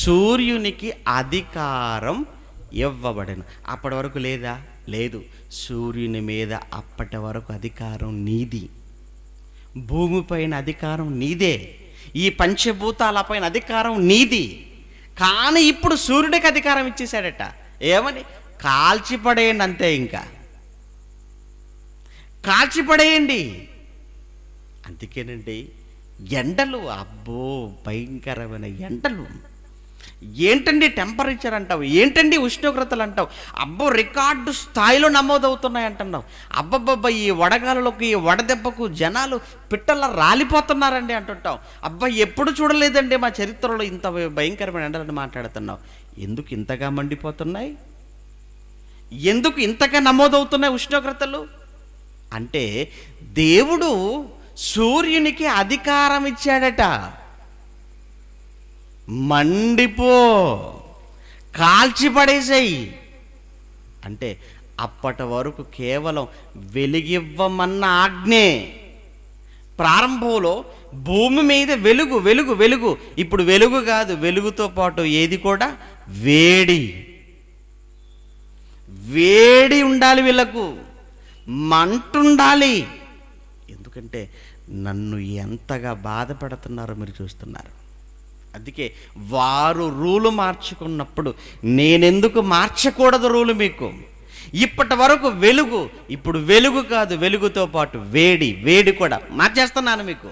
సూర్యునికి అధికారం ఇవ్వబడెను. అప్పటి వరకు లేదా? లేదు. సూర్యుని మీద అప్పటి వరకు అధికారం నీది. భూమిపైన అధికారం నీదే. ఈ పంచభూతాలపైన అధికారం నీది. కానీ ఇప్పుడు సూర్యుడికి అధికారం ఇచ్చేశాడట. ఏమని? కాల్చిపడేయండి అంతే. ఇంకా కాల్చిపడేయండి. అందుకేనండి ఎండలు, అబ్బో భయంకరమైన ఎండలు. ఏంటండి టెంపరేచర్ అంటావు, ఏంటండి ఉష్ణోగ్రతలు అంటావు, అబ్బో రికార్డు స్థాయిలో నమోదవుతున్నాయి అంటున్నావు. అబ్బబ్బబ్బా ఈ వడగాలలోకి, ఈ వడదెబ్బకు జనాలు పిట్టల్లా రాలిపోతున్నారండి అంటుంటావు. అబ్బా ఎప్పుడు చూడలేదండి మా చరిత్రలో ఇంత భయంకరమైన ఎండలను మాట్లాడుతున్నావు. ఎందుకు ఇంతగా మండిపోతున్నాయి? ఎందుకు ఇంతగా నమోదవుతున్నాయి ఉష్ణోగ్రతలు? అంటే దేవుడు సూర్యునికి అధికారం ఇచ్చాడట. మండిపో, కాల్చిపడేసాయి అంటే అప్పటి వరకు కేవలం వెలిగివ్వమన్న ఆజ్ఞే. ప్రారంభంలో భూమి మీద వెలుగు వెలుగు వెలుగు. ఇప్పుడు వెలుగు కాదు, వెలుగుతో పాటు ఏది కూడా వేడి. వేడి ఉండాలి, వీళ్ళకు మంటుండాలి. ఎందుకంటే నన్ను ఎంతగా బాధ పెడుతున్నారో మీరు చూస్తున్నారు. అందుకే వారు రూలు మార్చుకున్నప్పుడు నేనెందుకు మార్చకూడదు రూలు మీకు? ఇప్పటి వరకు వెలుగు, ఇప్పుడు వెలుగు కాదు, వెలుగుతో పాటు వేడి, వేడి కూడా మార్చేస్తున్నాను మీకు.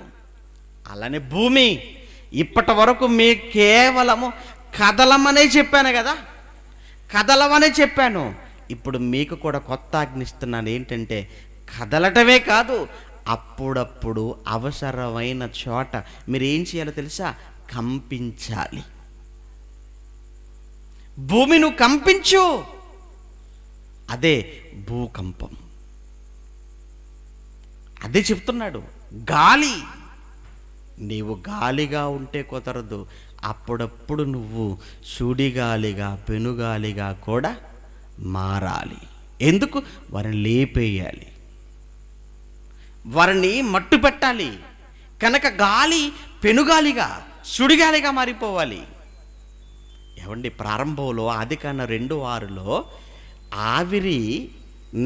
అలానే భూమి, ఇప్పటి వరకు మీ కేవలము కదలమనే చెప్పాను కదా, కదలమనే చెప్పాను. ఇప్పుడు మీకు కూడా కొత్త ఆజ్ఞ ఇస్తున్నాను. ఏంటంటే కదలటమే కాదు, అప్పుడప్పుడు అవసరమైన చోట మీరు ఏం చేయాలో తెలుసా? కంపించాలి. భూమి నువ్వు కంపించు, అదే భూకంపం. అదే చెప్తున్నాడు. గాలి, నీవు గాలిగా ఉంటే కుదరదు. అప్పుడప్పుడు నువ్వు సుడిగాలిగా, పెనుగాలిగా కూడా మారాలి. ఎందుకు? వారిని లేపేయాలి, వారిని మట్టు పెట్టాలి. కనుక గాలి పెనుగాలిగా, సుడిగాలిగా మారిపోవాలి. ఏమండి, ప్రారంభంలో ఆదికాండం 2:6 ఆవిరి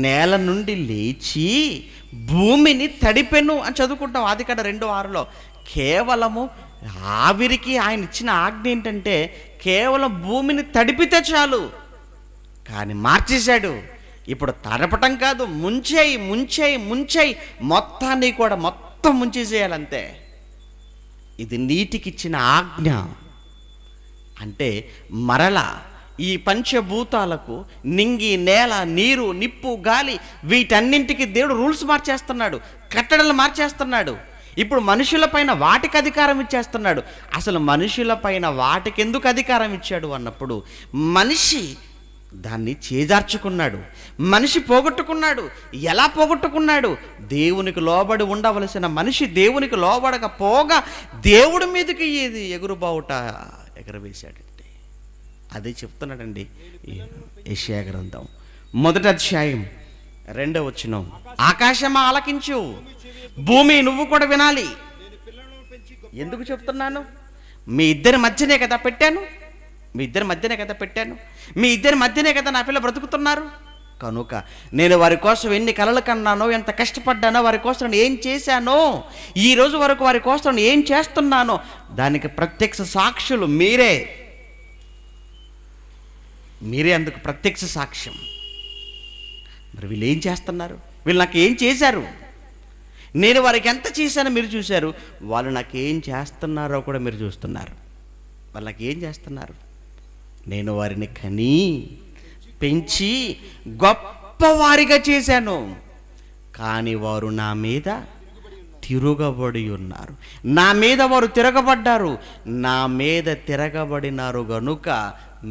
నేల నుండి లేచి భూమిని తడిపెను అని చదువుకుంటాం. ఆదికాండం 2:6 కేవలము ఆవిరికి ఆయన ఇచ్చిన ఆజ్ఞ ఏంటంటే కేవలం భూమిని తడిపితే చాలు. కానీ మార్చేశాడు. ఇప్పుడు తడపటం కాదు, ముంచేయి ముంచేయి ముంచేయి, మొత్తాన్ని కూడా మొత్తం ముంచేసేయాలంతే. ఇది నీటికిచ్చిన ఆజ్ఞ. అంటే మరల ఈ పంచభూతాలకు, నింగి, నేల, నీరు, నిప్పు, గాలి, వీటన్నింటికి దేవుడు రూల్స్ మార్చేస్తున్నాడు, కట్టడలు మార్చేస్తున్నాడు. ఇప్పుడు మనుషులపైన వాటికి అధికారం ఇచ్చేస్తున్నాడు. అసలు మనుషులపైన వాటికి ఎందుకు అధికారం ఇచ్చాడు అన్నప్పుడు మనిషి దాన్ని చేజార్చుకున్నాడు, మనిషి పోగొట్టుకున్నాడు. ఎలా పోగొట్టుకున్నాడు? దేవునికి లోబడి ఉండవలసిన మనిషి దేవునికి లోబడకపోగా దేవుడి మీదకి ఇది ఎగురుబావుట ఎగరవేశాడండి. అదే చెప్తున్నాడండి యెషయా గ్రంథం 1వ అధ్యాయం 2వ వచనం. ఆకాశమా ఆలకించు, భూమి నువ్వు కూడా వినాలి. ఎందుకు చెప్తున్నాను? మీ ఇద్దరి మధ్యనే కదా పెట్టాను, మీ ఇద్దరి మధ్యనే కదా పెట్టాను, మీ ఇద్దరి మధ్యనే కదా నా పిల్ల బ్రతుకుతున్నారు. కనుక నేను వారి కోసం ఎన్ని కలలు కన్నానో, ఎంత కష్టపడ్డానో, వారి కోసం ఏం చేశానో, ఈ రోజు వరకు వారి కోసం ఏం చేస్తున్నానో దానికి ప్రత్యక్ష సాక్షులు మీరే. మీరే అందుకు ప్రత్యక్ష సాక్ష్యం. మరి వీళ్ళు ఏం చేస్తున్నారు? వీళ్ళు నాకు ఏం చేశారు? నేను వారికి ఎంత చేశానో మీరు చూశారు. వాళ్ళు నాకు ఏం చేస్తున్నారో కూడా మీరు చూస్తున్నారు. వాళ్ళు నాకు ఏం చేస్తున్నారు? నేను వారిని కని పెంచి గొప్పవారిగా చేశాను, కానీ వారు నా మీద తిరగబడి ఉన్నారు. నా మీద వారు తిరగబడ్డారు, నా మీద తిరగబడినారు గనుక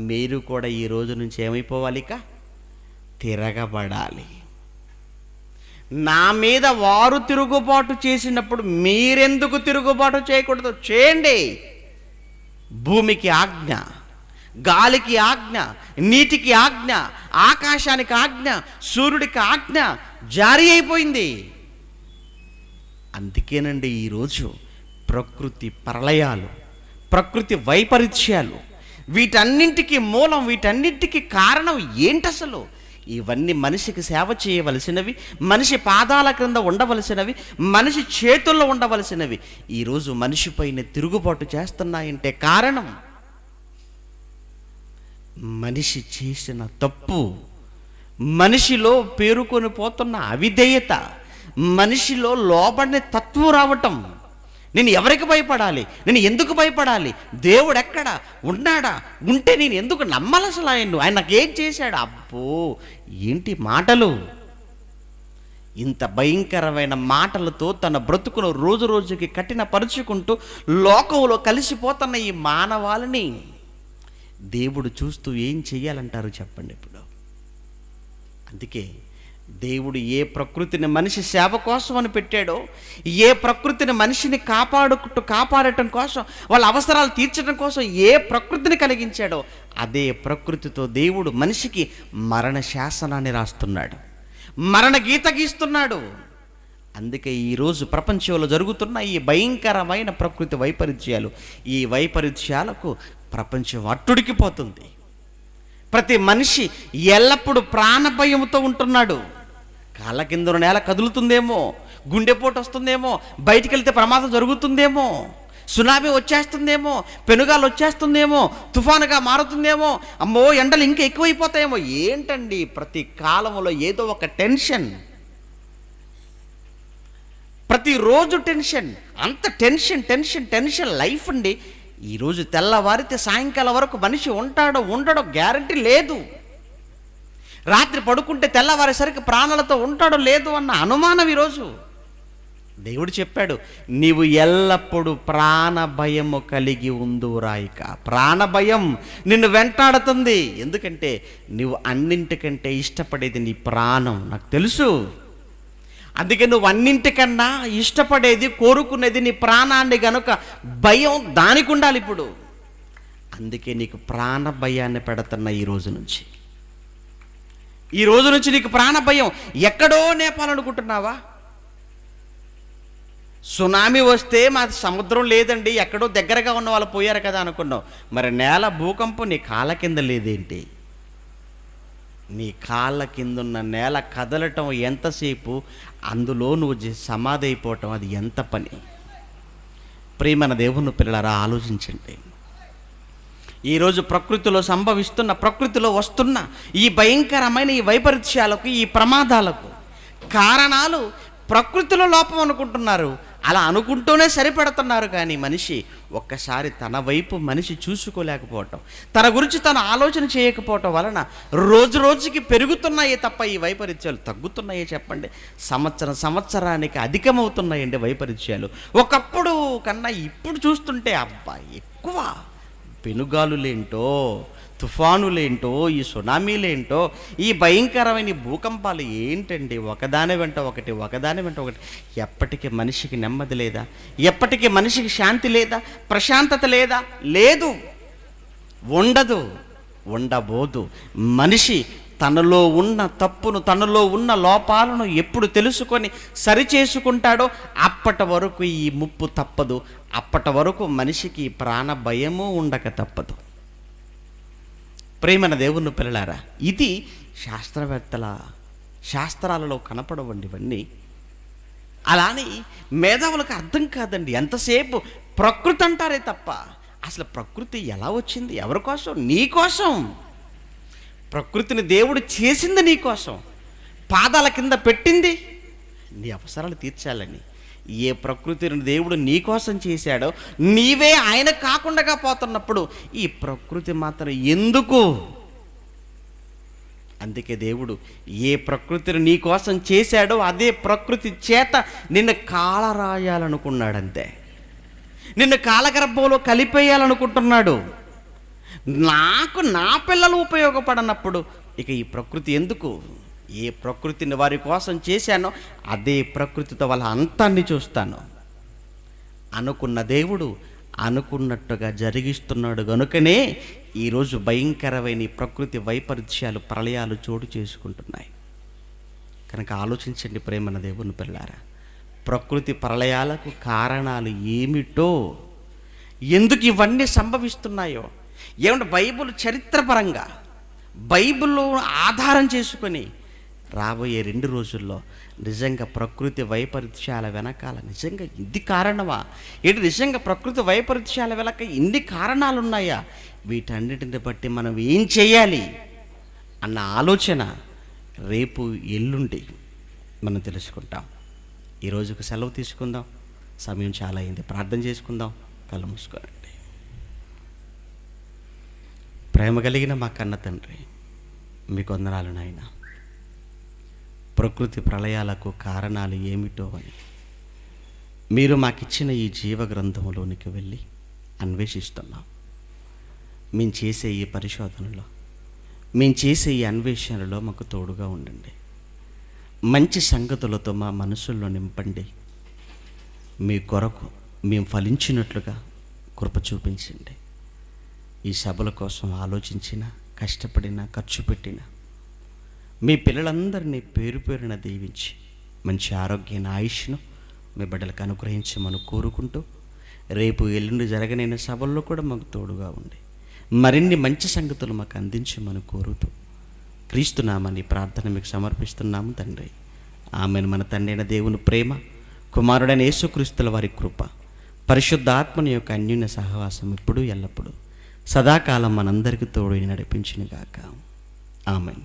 మీరు కూడా ఈ రోజు నుంచి ఏమైపోవాలి? ఇక తిరగబడాలి. నా మీద వారు తిరుగుబాటు చేసినప్పుడు మీరెందుకు తిరుగుబాటు చేయకూడదు? చేయండి. భూమికి ఆజ్ఞ, గాలికి ఆజ్ఞ, నీటికి ఆజ్ఞ, ఆకాశానికి ఆజ్ఞ, సూర్యుడికి ఆజ్ఞ జారీ అయిపోయింది. అందుకేనండి ఈరోజు ప్రకృతి ప్రళయాలు, ప్రకృతి వైపరీత్యాలు, వీటన్నింటికి మూలం, వీటన్నింటికి కారణం ఏంటి అసలు? ఇవన్నీ మనిషికి సేవ చేయవలసినవి, మనిషి పాదాల క్రింద ఉండవలసినవి, మనిషి చేతుల్లో ఉండవలసినవి ఈరోజు మనిషి పైన తిరుగుబాటు చేస్తున్నాయంటే కారణం మనిషి చేసిన తప్పు, మనిషిలో పేరుకొని పోతున్న అవిధేయత, మనిషిలో లోబడిన తత్వం రావటం. నేను ఎవరికి భయపడాలి? నేను ఎందుకు భయపడాలి? దేవుడు ఎక్కడ ఉన్నాడా? ఉంటే నేను ఎందుకు నమ్మాలి అసలు ఆయన నాకేం చేశాడు? అబ్బో, ఏంటి మాటలు! ఇంత భయంకరమైన మాటలతో తన బ్రతుకును రోజు రోజుకి కఠినపరుచుకుంటూ లోకంలో కలిసిపోతున్న ఈ మానవాళిని దేవుడు చూస్తూ ఏం చెయ్యాలంటారు చెప్పండి ఇప్పుడు? అందుకే దేవుడు ఏ ప్రకృతిని మనిషి సేవ కోసం అని పెట్టాడో, ఏ ప్రకృతిని మనిషిని కాపాడటం కోసం, వాళ్ళ అవసరాలు తీర్చడం కోసం ఏ ప్రకృతిని కలిగించాడో అదే ప్రకృతితో దేవుడు మనిషికి మరణ శాసనాన్ని రాస్తున్నాడు, మరణ గీత గీస్తున్నాడు. అందుకే ఈరోజు ప్రపంచంలో జరుగుతున్న ఈ భయంకరమైన ప్రకృతి వైపరీత్యాలు, ఈ వైపరీత్యాలకు ప్రపంచం అట్టుడికిపోతుంది. ప్రతి మనిషి ఎల్లప్పుడూ ప్రాణభయంతో ఉంటున్నాడు. కాళ్ళ కింద నేల కదులుతుందేమో, గుండెపోటు వస్తుందేమో, బయటికి వెళ్తే ప్రమాదం జరుగుతుందేమో, సునామీ వచ్చేస్తుందేమో, పెనుగాలు వచ్చేస్తుందేమో, తుఫానుగా మారుతుందేమో, అమ్మో ఎండలు ఇంకా ఎక్కువైపోతాయేమో. ఏంటండి ప్రతి కాలంలో ఏదో ఒక టెన్షన్, ప్రతిరోజు టెన్షన్, అంత టెన్షన్ టెన్షన్ టెన్షన్ లైఫ్ అండి. ఈరోజు తెల్లవారితే సాయంకాలం వరకు మనిషి ఉంటాడో ఉండడో గ్యారంటీ లేదు. రాత్రి పడుకుంటే తెల్లవారేసరికి ప్రాణాలతో ఉంటాడో లేదు అన్న అనుమానం ఈరోజు. దేవుడు చెప్పాడు, నీవు ఎల్లప్పుడూ ప్రాణభయము కలిగి ఉందురాయిక. ప్రాణభయం నిన్ను వెంటాడుతుంది. ఎందుకంటే నువ్వు అన్నింటికంటే ఇష్టపడేది నీ ప్రాణం, నాకు తెలుసు. అందుకే నువ్వు అన్నింటికన్నా ఇష్టపడేది, కోరుకునేది నీ ప్రాణాన్ని గనుక భయం దానికి ఉండాలి ఇప్పుడు. అందుకే నీకు ప్రాణ భయాన్ని పెడుతున్నా ఈ రోజు నుంచి నీకు ప్రాణ భయం. ఎక్కడో నేపాలనుకుంటున్నావా? సునామీ వస్తే మా సముద్రం లేదండి, ఎక్కడో దగ్గరగా ఉన్న వాళ్ళు పోయారు కదా అనుకున్నావు. మరి నేల భూకంపం నీ కాళ్ళ కింద లేదేంటి? నీ కాళ్ళ కిందున్న నేల కదలటం ఎంతసేపు, అందులో నువ్వు సమాధి అయిపోవటం అది ఎంత పని? ప్రియమైన దేవుని పిల్లలారా, ఆలోచించండి. ఈరోజు ప్రకృతిలో సంభవిస్తున్న, ప్రకృతిలో వస్తున్న ఈ భయంకరమైన ఈ వైపరీత్యాలకు, ఈ ప్రమాదాలకు కారణాలు ప్రకృతిలో లోపం అనుకుంటున్నారు. అలా అనుకుంటూనే సరిపెడుతున్నారు. కానీ మనిషి ఒక్కసారి తన వైపు మనిషి చూసుకోలేకపోవటం, తన గురించి తను ఆలోచన చేయకపోవటం వలన రోజు రోజుకి పెరుగుతున్నాయే తప్ప ఈ వైపరీత్యాలు తగ్గుతున్నాయే చెప్పండి? సంవత్సరానికి అధికమవుతున్నాయండి వైపరీత్యాలు. ఒకప్పుడు కన్నా ఇప్పుడు చూస్తుంటే అబ్బా ఎక్కువ. పెనుగాలులేంటో, తుఫానులేంటో, ఈ సునామీలేంటో, ఈ భయంకరమైన భూకంపాలు ఏంటండి? ఒకదాని వెంట ఒకటి, ఒకదాని వెంట ఒకటి. ఎప్పటికీ మనిషికి నెమ్మది లేదా? ఎప్పటికీ మనిషికి శాంతి లేదా? ప్రశాంతత లేదా? లేదు, ఉండదు, ఉండబోదు. మనిషి తనలో ఉన్న తప్పును, తనలో ఉన్న లోపాలను ఎప్పుడు తెలుసుకొని సరిచేసుకుంటాడో అప్పటి వరకు ఈ ముప్పు తప్పదు. అప్పటి వరకు మనిషికి ప్రాణ భయము ఉండక తప్పదు. ప్రేమన దేవుని పిల్లలారా, ఇది శాస్త్రాలలో కనపడవండి ఇవన్నీ. అలానే మేధావులకు అర్థం కాదండి. ఎంతసేపు ప్రకృతి అంటారే తప్ప అసలు ప్రకృతి ఎలా వచ్చింది? ఎవరి కోసం? నీ కోసం. ప్రకృతిని దేవుడు చేసింది నీ కోసం, పాదాల కింద పెట్టింది నీ అవసరాలు తీర్చాలని. ఏ ప్రకృతిని దేవుడు నీ కోసం చేశాడో, నీవే ఆయన కాకుండా పోతున్నప్పుడు ఈ ప్రకృతి మాత్రం ఎందుకు? అందుకే దేవుడు ఏ ప్రకృతిని నీ కోసం చేశాడో అదే ప్రకృతి చేత నిన్ను కాలరాయాలనుకున్నాడంతే. నిన్ను కాలగర్భంలో కలిపేయాలనుకుంటున్నాడు. నాకు నా పిల్లలు ఉపయోగపడనప్పుడు ఇక ఈ ప్రకృతి ఎందుకు? ఏ ప్రకృతిని వారి కోసం చేశానో అదే ప్రకృతితో వాళ్ళ అంతాన్ని చూస్తాను అనుకున్న దేవుడు అనుకున్నట్టుగా జరిగిస్తున్నాడు. గనుకనే ఈరోజు భయంకరమైన ఈ ప్రకృతి వైపరీత్యాలు, ప్రళయాలు చోటు చేసుకుంటున్నాయి. కనుక ఆలోచించండి ప్రేమన్న దేవుని పిల్లారా, ప్రకృతి ప్రళయాలకు కారణాలు ఏమిటో, ఎందుకు ఇవన్నీ సంభవిస్తున్నాయో. ఏమంటే బైబిల్ చరిత్రపరంగా బైబిల్లో ఆధారం చేసుకొని రాబోయే 2 రోజుల్లో నిజంగా ప్రకృతి వైపరీత్యాల వెనకాల నిజంగా ఇది కారణమా ఏంటి? నిజంగా ప్రకృతి వైపరీత్యాల వెనక ఇన్ని కారణాలు ఉన్నాయా? వీటన్నిటిని బట్టి మనం ఏం చేయాలి అన్న ఆలోచన రేపు ఎల్లుండి మనం తెలుసుకుంటాం. ఈ రోజుకు సెలవు తీసుకుందాం. సమయం చాలా అయింది. ప్రార్థన చేసుకుందాం. కళ్ళు మూసుకోనండి. ప్రేమ కలిగిన మా కన్న తండ్రి, మీకు వందనాలు నాయన. ప్రకృతి ప్రళయాలకు కారణాలు ఏమిటో అని మీరు మాకిచ్చిన ఈ జీవ గ్రంథంలోనికి వెళ్ళి అన్వేషిస్తున్నాం. మేము చేసే ఈ పరిశోధనలో, మేము చేసే ఈ అన్వేషణలో మాకు తోడుగా ఉండండి. మంచి సంగతులతో మా మనసుల్లో నింపండి. మీ కొరకు మేము ఫలించినట్లుగా కృప చూపించండి. ఈ సభల కోసం ఆలోచించిన, కష్టపడిన, ఖర్చు పెట్టిన మీ పిల్లలందరినీ పేరు పేరున దీవించి మంచి ఆరోగ్యాన్ని, ఆయుష్ను మీ బిడ్డలకు అనుగ్రహించమని కోరుకుంటూ, రేపు ఎల్లుండి జరగనైన సభల్లో కూడా మాకు తోడుగా ఉండి మరిన్ని మంచి సంగతులు మాకు అందించమని కోరుతూ క్రీస్తునామని ప్రార్థన మీకు సమర్పిస్తున్నాము తండ్రి. ఆమెను. మన తండ్రి అయిన దేవుని ప్రేమ, కుమారుడైన యేసుక్రీస్తుల వారి కృప, పరిశుద్ధ ఆత్మని యొక్క అన్యోన్య సహవాసం ఇప్పుడు ఎల్లప్పుడూ సదాకాలం మనందరికీ తోడు నడిపించునుగాక. ఆమేన్.